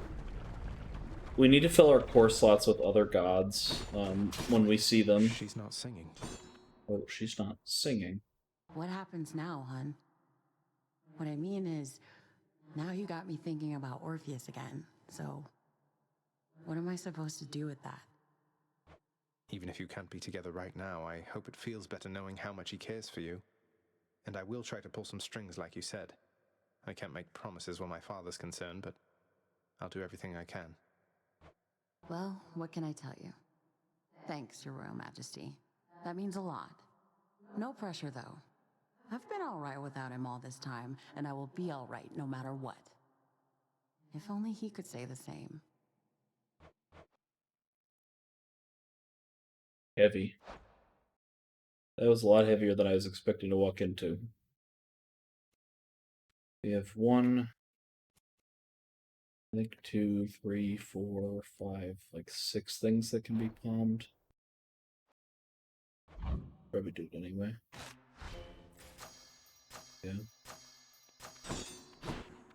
We need to fill our core slots with other gods when we see them.
She's not singing.
Oh, she's not singing.
What happens now, hun? What I mean is, now you got me thinking about Orpheus again, so what am I supposed to do with that?
Even if you can't be together right now, I hope it feels better knowing how much he cares for you. And I will try to pull some strings like you said. I can't make promises where my father's concerned, but I'll do everything I can.
Well, what can I tell you? Thanks, Your Royal Majesty. That means a lot. No pressure, though. I've been alright without him all this time, and I will be alright no matter what. If only he could say the same.
Heavy. That was a lot heavier than I was expecting to walk into. We have one, I think 2, 3, 4, 5, like 6 things that can be palmed. Probably do it anyway. Yeah.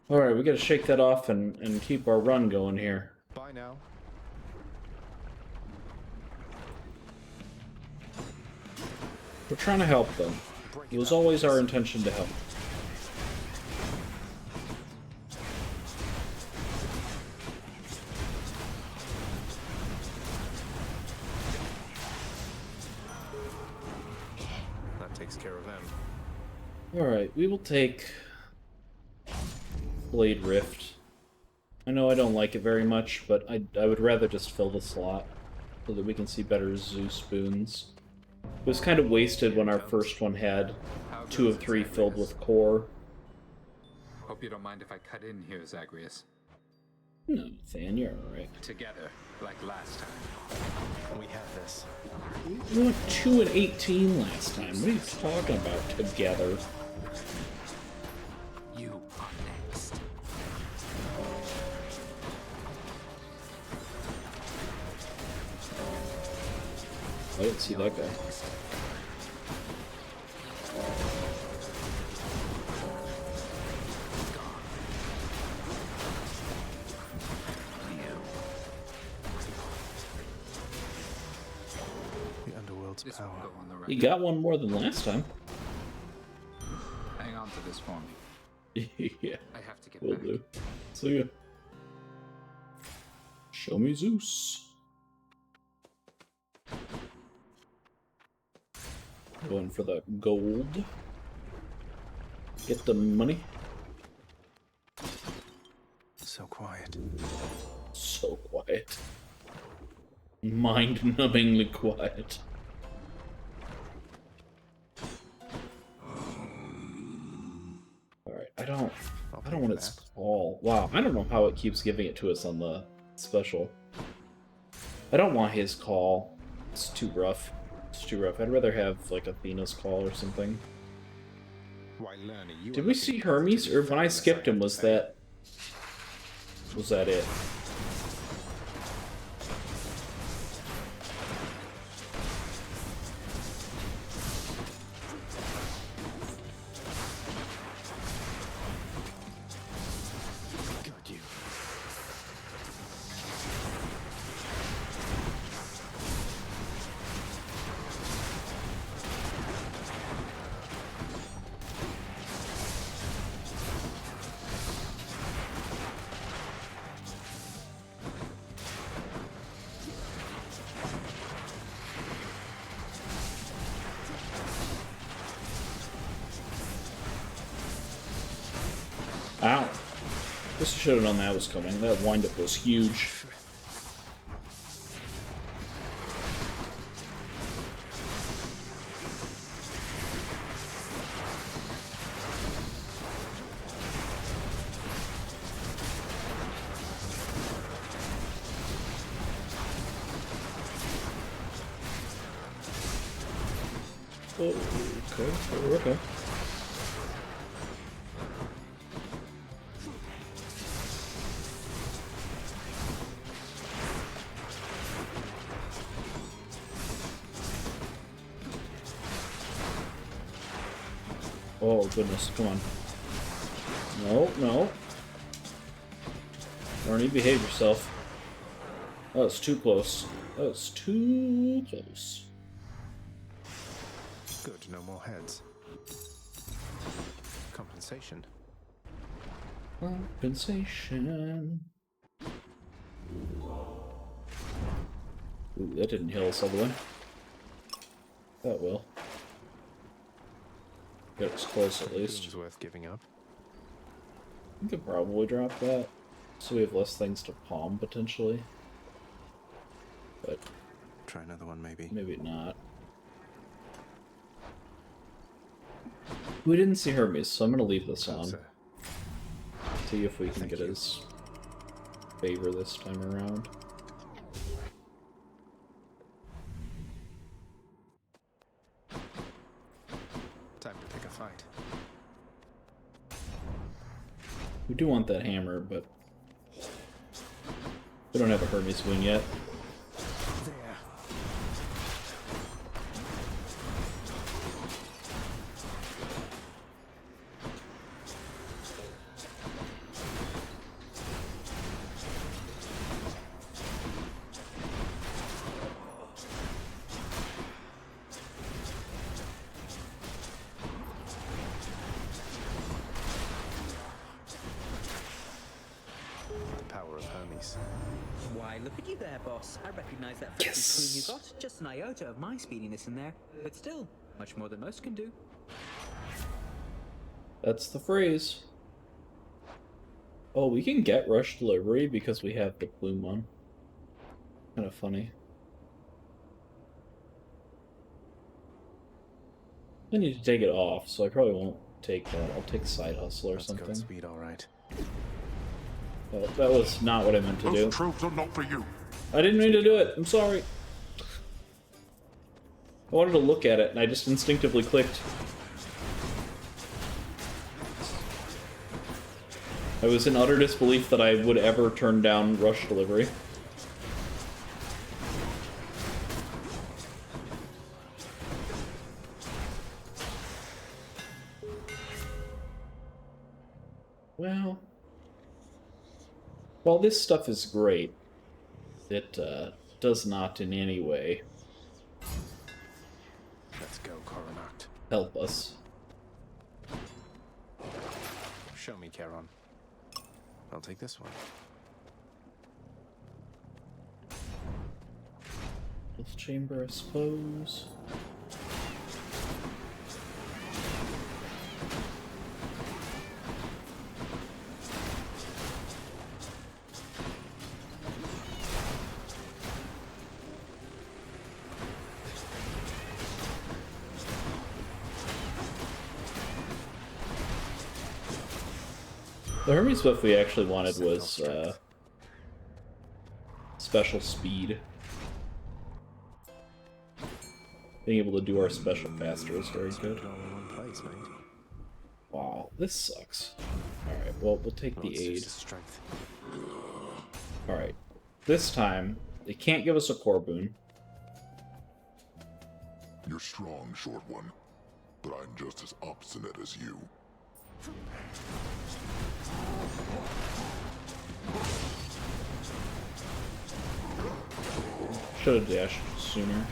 Alright, we gotta shake that off and keep our run going here.
Bye now.
We're trying to help them. It was always our intention to help.
That takes care of them.
Alright, we will take Blade Rift. I know I don't like it very much, but I would rather just fill the slot so that we can see better Zeus boons. It was kind of wasted when our first one had 2 of 3 filled with core.
Hope you don't mind if I cut in here, Zagreus.
No, Than, you're alright.
Together, like last time.
We have this.
We went 2 and 18 last time. What are you talking about, together?
You are next.
I didn't see that guy.
The underworld's power.
He got one more than last time.
Hang on to this for me.
Yeah.
I have to get
Will
back.
do. See ya. Show me Zeus. Going for the gold. Get the money.
So quiet.
So quiet. Mind-numbingly quiet. Alright, I don't want its call. Wow, I don't know how it keeps giving it to us on the special. I don't want his call. It's too rough. It's too rough. I'd rather have, like, Athena's call or something.
Why, Lerner, you
Did we see Hermes? Or when I skipped him, was that it? Guess I should have known that was coming. That windup was huge. Oh, okay, okay. Oh goodness, come on. No, no. Arnie, behave yourself. That was too close. That was too close.
Good, no more heads. Compensation.
Compensation. Ooh, that didn't heal us all the way. That will. Get us close at least.
Seems worth giving up.
We could probably drop that, so we have less things to palm potentially. But
try another one, maybe.
Maybe not. We didn't see Hermes, so I'm gonna leave this on. See if we can get his favor this time around.
Time to pick a fight.
We do want that hammer, but we don't have a Hermes wing yet.
Why, look at you there, boss. I recognize that fancy plume you got. Just an iota of my speediness in there. But still, much more than most can do.
That's the phrase. Oh, we can get rush delivery because we have the plume one. Kind of funny. I need to take it off, so I probably won't take that. I'll take side hustle or something.
That's speed, all right.
That was not what I meant to do.
Those tropes are not for you.
I didn't mean to do it. I'm sorry. I wanted to look at it, and I just instinctively clicked. I was in utter disbelief that I would ever turn down rush delivery. Well, while this stuff is great, it does not in any way
Let's go, Coronact.
help us.
Show me, Charon. I'll take this one.
This chamber, I suppose. The Hermes buff we actually wanted was special speed. Being able to do our special faster is very good. Wow, this sucks. Alright, well, we'll take the aid. Alright, this time, they can't give us a core boon.
You're strong, short one, but I'm just as obstinate as you.
Should have dashed sooner.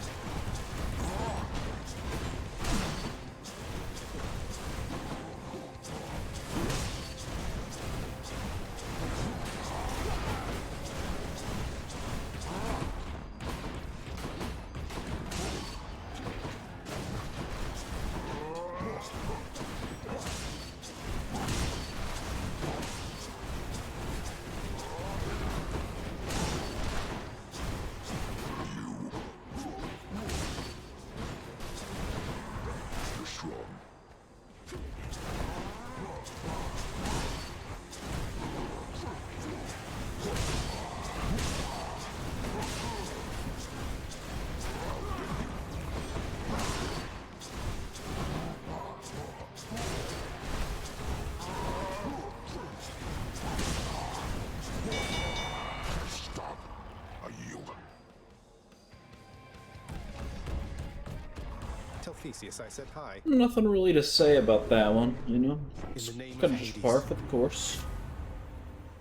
Tell Theseus I said hi.
Nothing really to say about that one, you know?
In the name of
Kind of just
Hades.
par for the course.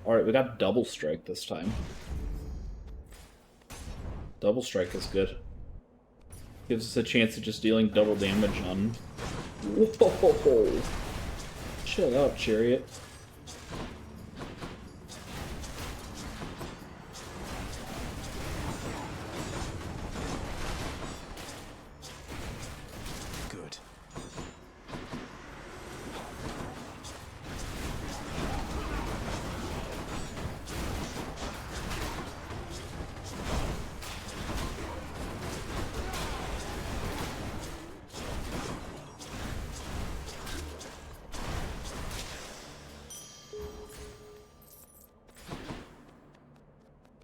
Alright, we got double strike this time. Double strike is good. Gives us a chance of just dealing double damage on... Whoa! Chill out, Chariot.
Good.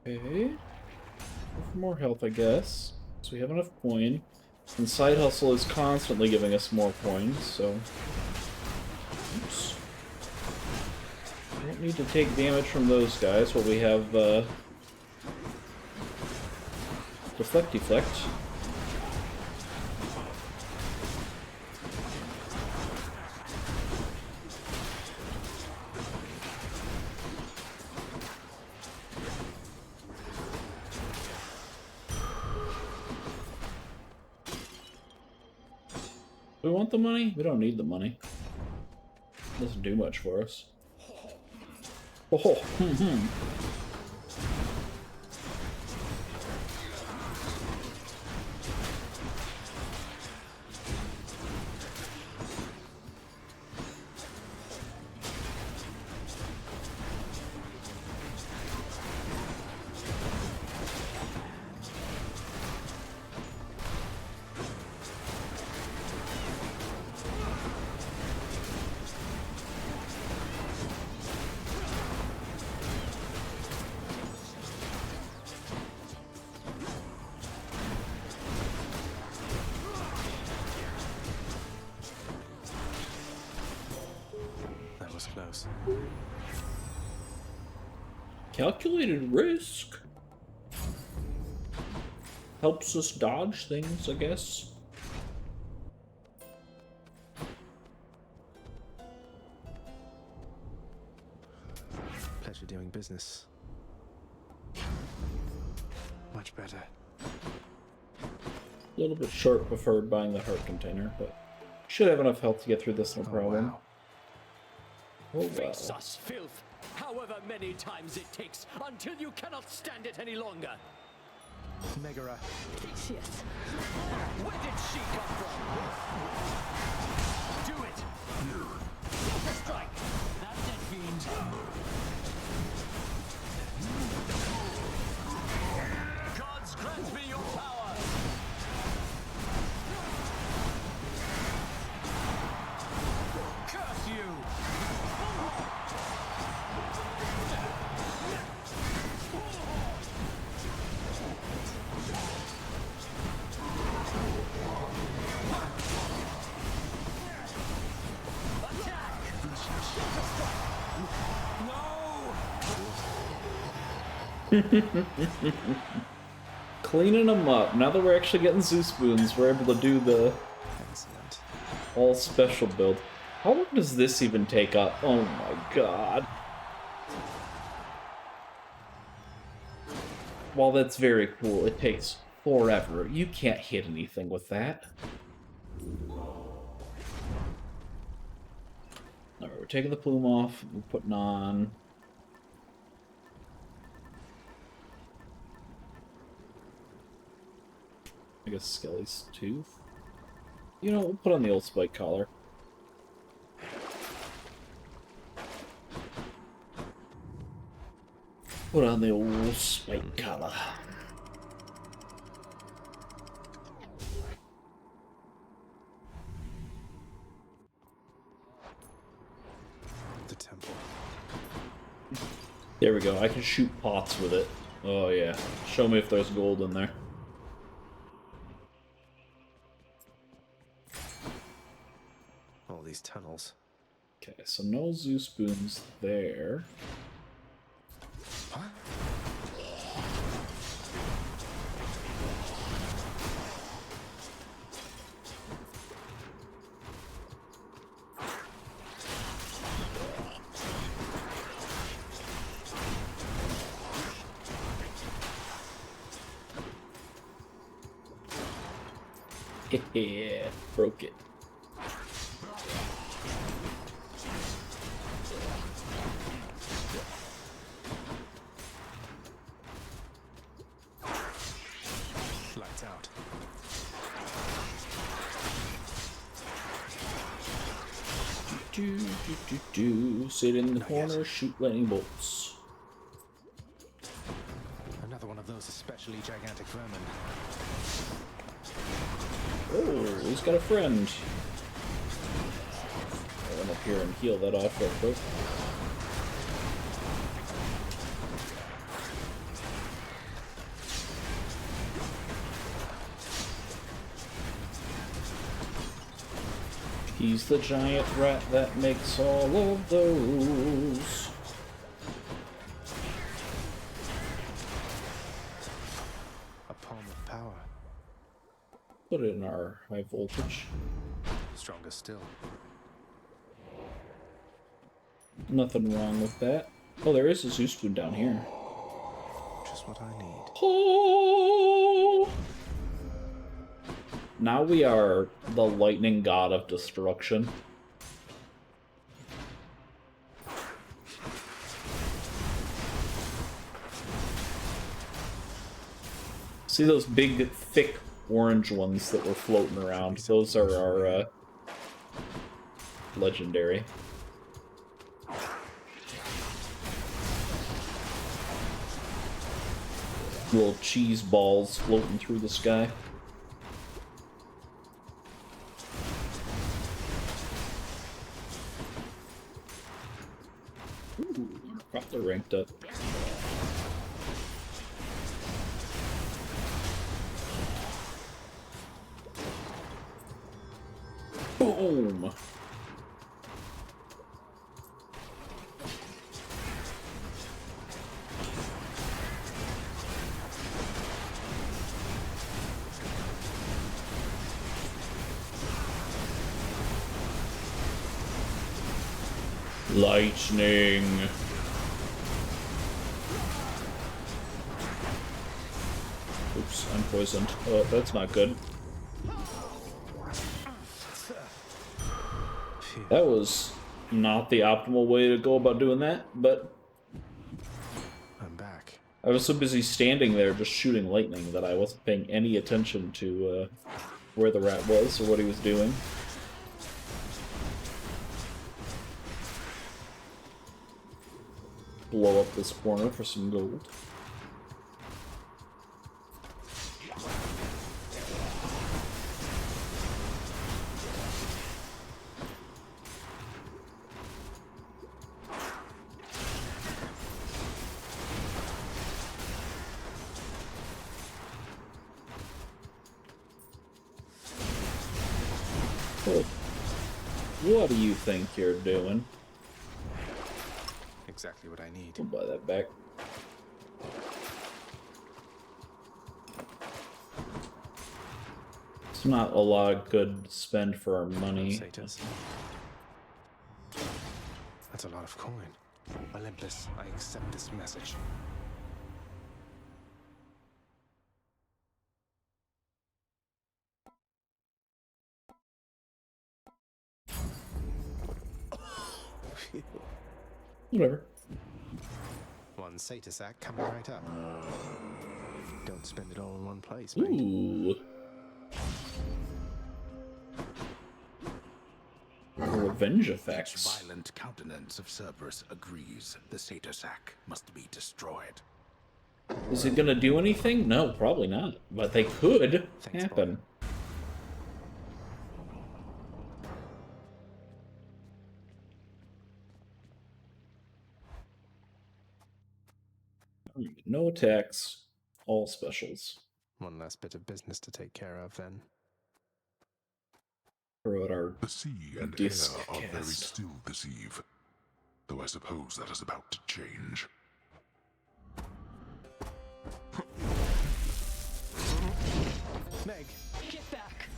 Okay. Go for more health, I guess. So we have enough coin. And Side Hustle is constantly giving us more coins, so... Oops. We don't need to take damage from those guys while we have, Deflect. Do we want the money? We don't need the money. It doesn't do much for us. Oh,
That was close.
Calculated risk. Helps us dodge things, I guess.
Pleasure doing business. Much better.
A little bit short before buying the heart container, but should have enough health to get through this, no problem.
Wow.
Oh, wow.
Face us, filth, however many times it takes, until you cannot stand it any longer.
Megara.
Theseus, where did she come from? Do it! Super strike! That's it, fiend! Gods grant me your power! Curse you!
Cleaning them up. Now that we're actually getting Zeus Boons, we're able to do the all special build. How long does this even take up? Oh my god. While that's very cool, it takes forever. You can't hit anything with that. Alright, we're taking the plume off. We're putting on... I guess Skelly's tooth. You know, we'll put on the old spike collar. Put on the old spike collar.
The temple.
There we go. I can shoot pots with it. Oh yeah. Show me if there's gold in there.
All these tunnels.
Okay, so no Zeus Boons there.
What?
Yeah, broke it.
Lights out.
Sit in the corner, shoot lightning bolts.
Another one of those especially gigantic vermin.
Oh, he's got a friend. I'll run up here and heal that off real quick. He's the giant rat that makes all of those.
A palm of power.
Put it in our high voltage.
Stronger still.
Nothing wrong with that. Oh, there is a Zeus spoon down here.
Just what I need.
Oh! Now we are the lightning god of destruction. See those big, thick orange ones that were floating around? Those are our legendary. Little cheese balls floating through the sky. Ooh, Crawler ranked up. Boom! Lightning. Oops, I'm poisoned. Oh, that's not good. That was not the optimal way to go about doing that, but
I'm back.
I was so busy standing there just shooting lightning that I wasn't paying any attention to where the rat was or what he was doing. Blow up this corner for some gold. What do you think you're doing?
Exactly what I need.
We'll buy that back. It's not a lot good to spend for our money.
That's a lot of coin. Olympus, I accept this message.
Whatever.
One Satasac coming right up. Don't spend it all in one place, mate.
Ooh. Revenge effects.
Each violent countenance of Cerberus agrees the Satasac must be destroyed.
Is it gonna do anything? No, probably not. But they could happen. No attacks, all specials.
One last bit of business to take care of, then.
Throw out our
The sea and air are very still this eve, though I suppose that is about to change.
Meg!
Get back!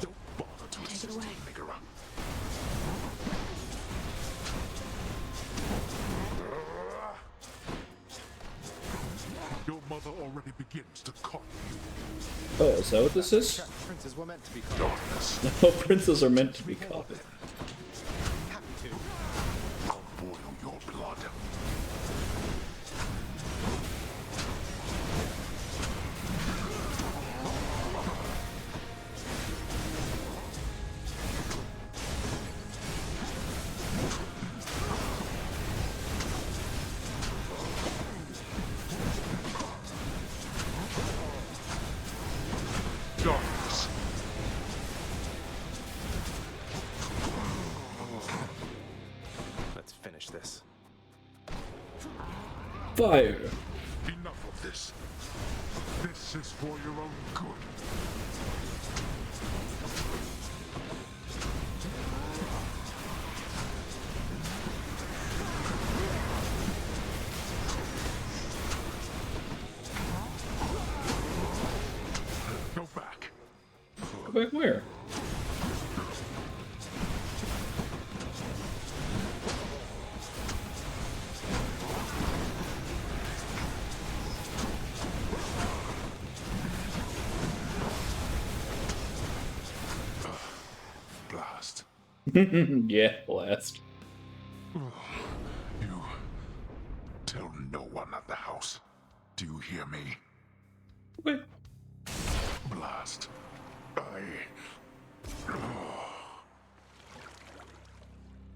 Don't bother to
Take it away.
Megara. Your mother already begins to copy you.
Oh, is that what this is?
Princes were meant to be copied.
No, princes are meant to be copied.
Happy to.
I'll boil your blood. Darkness.
Let's finish this.
Fire!
Enough of this. This is for your own good. Go back.
Go back where?
Blast.
Yeah, blast.
You tell no one at the house. Do you hear me?
Wait.
Blast.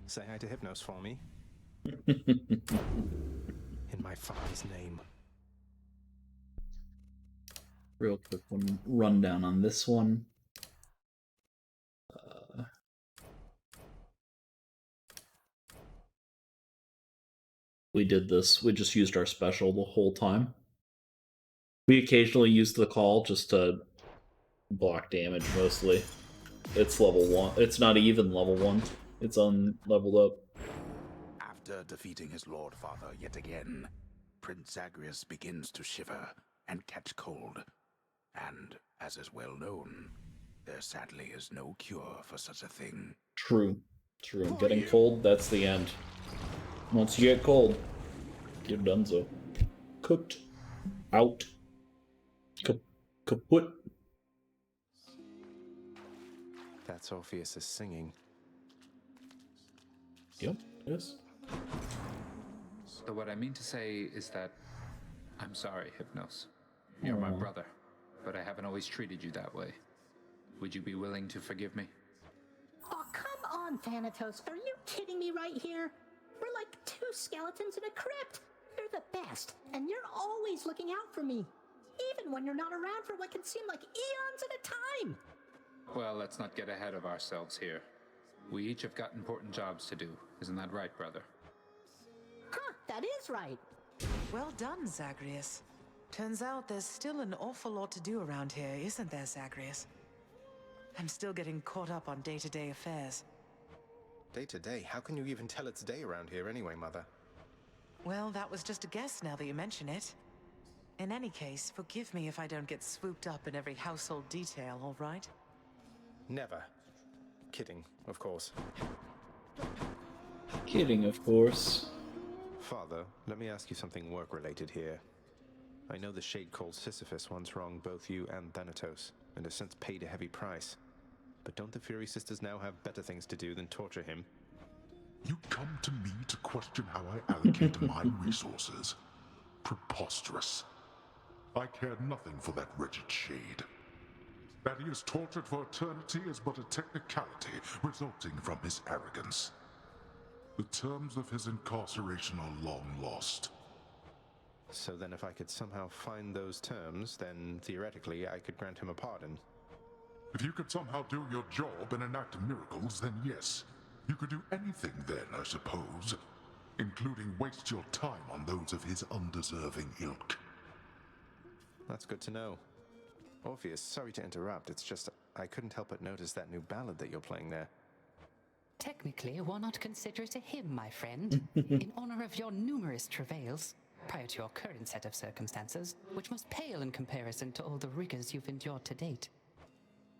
Say hi to Hypnos for me.
Hmm.
In my father's name.
Real quick rundown on this one. We did this. We just used our special the whole time. We occasionally used the call just to block damage mostly. It's level 1. It's not even level 1. It's unleveled up.
After defeating his Lord Father yet again, Prince Zagreus begins to shiver and catch cold. And, as is well known, there sadly is no cure for such a thing.
True. True. Getting cold, that's the end. Once you get cold, you're donezo. Cooked. Out. Kaput.
That's Orpheus' singing.
Yep, yes.
So what I mean to say is that I'm sorry, Hypnos. You're my brother, but I haven't always treated you that way. Would you be willing to forgive me?
Oh, come on, Thanatos. Are you kidding me right here? We're like two skeletons in a crypt. You're the best, and you're always looking out for me. Even when you're not around for what can seem like eons at a time.
Well, let's not get ahead of ourselves here. We each have got important jobs to do. Isn't that right, brother?
Huh, that is right.
Well done, Zagreus. Turns out there's still an awful lot to do around here, isn't there, Zagreus? I'm still getting caught up on day-to-day affairs.
Day to day? How can you even tell it's day around here anyway, Mother?
Well, that was just a guess now that you mention it. In any case, forgive me if I don't get swooped up in every household detail, all right?
Never. Kidding, of course.
Kidding, of course.
Father, let me ask you something work-related here. I know the Shade called Sisyphus once wronged both you and Thanatos, and has since paid a heavy price. But don't the Fury Sisters now have better things to do than torture him?
You come to me to question how I allocate my resources. Preposterous. I care nothing for that wretched Shade. That he is tortured for eternity is but a technicality resulting from his arrogance. The terms of his incarceration are long lost.
So then if I could somehow find those terms, then theoretically I could grant him a pardon.
If you could somehow do your job and enact miracles, then yes. You could do anything then, I suppose. Including waste your time on those of his undeserving ilk.
That's good to know. Orpheus, sorry to interrupt, it's just I couldn't help but notice that new ballad that you're playing there.
Technically, why not consider it a hymn, my friend, in honor of your numerous travails, prior to your current set of circumstances, which must pale in comparison to all the rigors you've endured to date.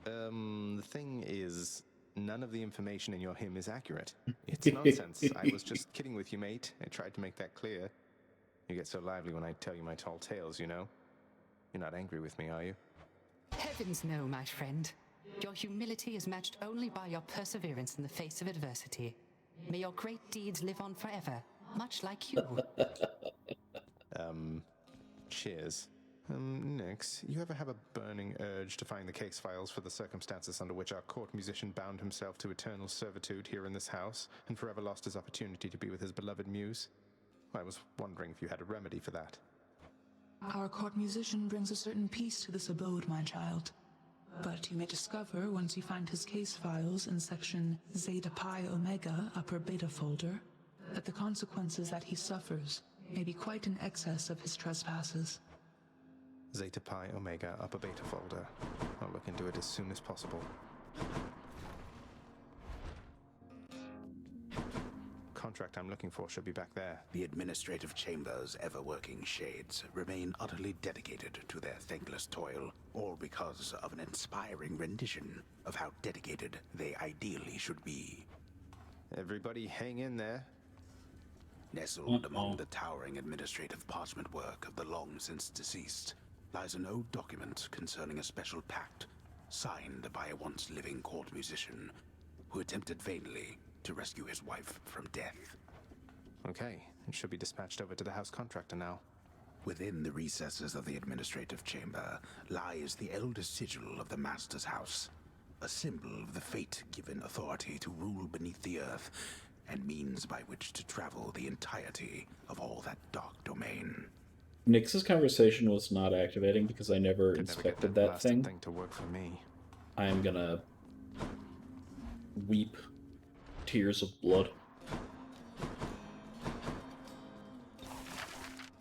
The thing is, none of the information in your hymn is accurate. It's nonsense. I was just kidding with you, mate. I tried to make that clear. You get so lively when I tell you my tall tales, you know? You're not angry with me, are you?
Have
Heavens no, my friend. Your humility is matched only by your perseverance in the face of adversity. May your great deeds live on forever, much like you.
Cheers. Nix, you ever have a burning urge to find the case files for the circumstances under which our court musician bound himself to eternal servitude here in this house, and forever lost his opportunity to be with his beloved muse? I was wondering if you had a remedy for that.
Our court musician brings a certain peace to this abode, my child. But you may discover, once you find his case files in section Zeta Pi Omega upper beta folder, that the consequences that he suffers may be quite in excess of his trespasses.
Zeta Pi Omega upper beta folder. I'll look into it as soon as possible. Contract I'm looking for should be back there.
The administrative chamber's ever-working shades remain utterly dedicated to their thankless toil, all because of an inspiring rendition of how dedicated they ideally should be.
Everybody hang in there.
Nestled among the towering administrative parchment work of the long-since deceased lies an old document concerning a special pact signed by a once-living court musician who attempted vainly to rescue his wife from death.
Okay, it should be dispatched over to the house contractor now.
Within the recesses of the administrative chamber lies the elder sigil of the Master's house, a symbol of the fate-given authority to rule beneath the earth, and means by which to travel the entirety of all that dark domain.
Nix's conversation was not activating because I never inspected that thing.
To work for me.
I am gonna weep tears of blood.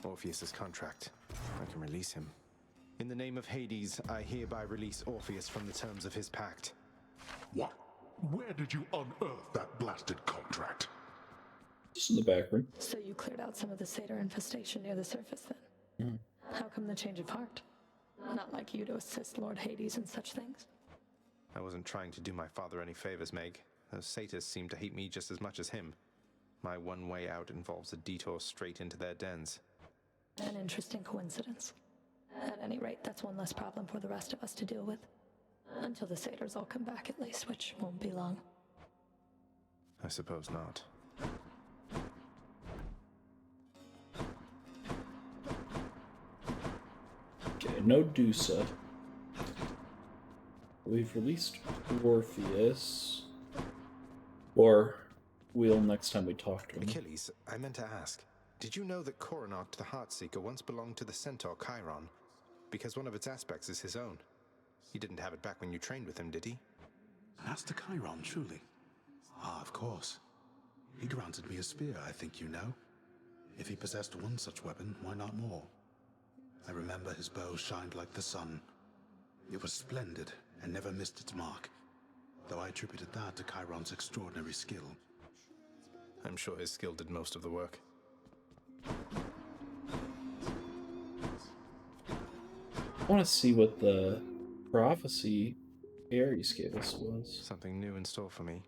Orpheus's contract. I can release him. In the name of Hades, I hereby release Orpheus from the terms of his pact.
What? Where did you unearth that blasted contract?
Just in the back room.
So you cleared out some of the satyr infestation near the surface then? How come the change of heart? Not like you to assist Lord Hades in such things.
I wasn't trying to do my father any favors, Meg. Those satyrs seem to hate me just as much as him. My one way out involves a detour straight into their dens.
An interesting coincidence. At any rate, that's one less problem for the rest of us to deal with. Until the satyrs all come back at least, which won't be long.
I suppose not.
Okay, no Dusa. We've released Orpheus. Or we'll next time we talk to him.
Achilles, I meant to ask, did you know that Coronach the Heartseeker once belonged to the centaur Chiron? Because one of its aspects is his own. He didn't have it back when you trained with him, did he?
Master Chiron, truly? Ah, of course. He granted me a spear, I think you know. If he possessed one such weapon, why not more? I remember his bow shined like the sun. It was splendid and never missed its mark, though I attributed that to Chiron's extraordinary skill.
I'm sure his skill did most of the work.
I want to see what the prophecy Ares gave us was.
Something new in store for me.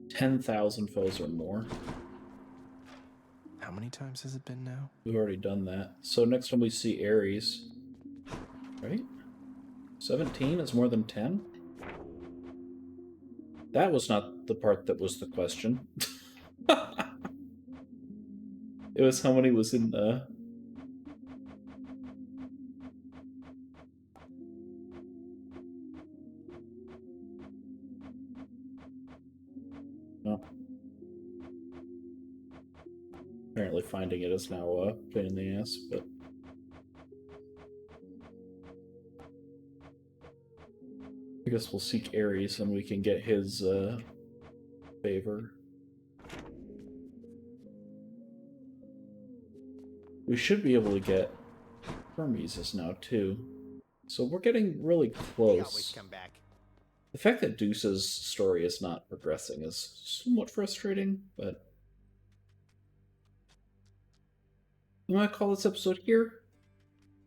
$10,000 foes or more.
How many times has it been now?
We've already done that. So next time we see Ares, right? 17 is more than 10? That was not the part that was the question. It was how many was in the... No. Apparently finding it is now a pain in the ass, but... I guess we'll seek Ares and we can get his favor. We should be able to get Hermes now too. So we're getting really close.
They always come back.
The fact that Deuce's story is not progressing is somewhat frustrating, but I'm gonna call this episode here.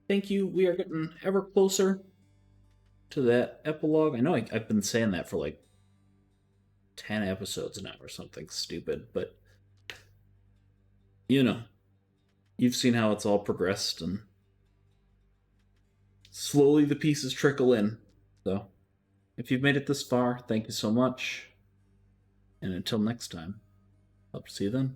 Thank you. We are getting ever closer to that epilogue. I know I've been saying that for like 10 episodes now or something stupid, but you know, you've seen how it's all progressed, and slowly the pieces trickle in. So, if you've made it this far, thank you so much. And until next time, hope to see you then.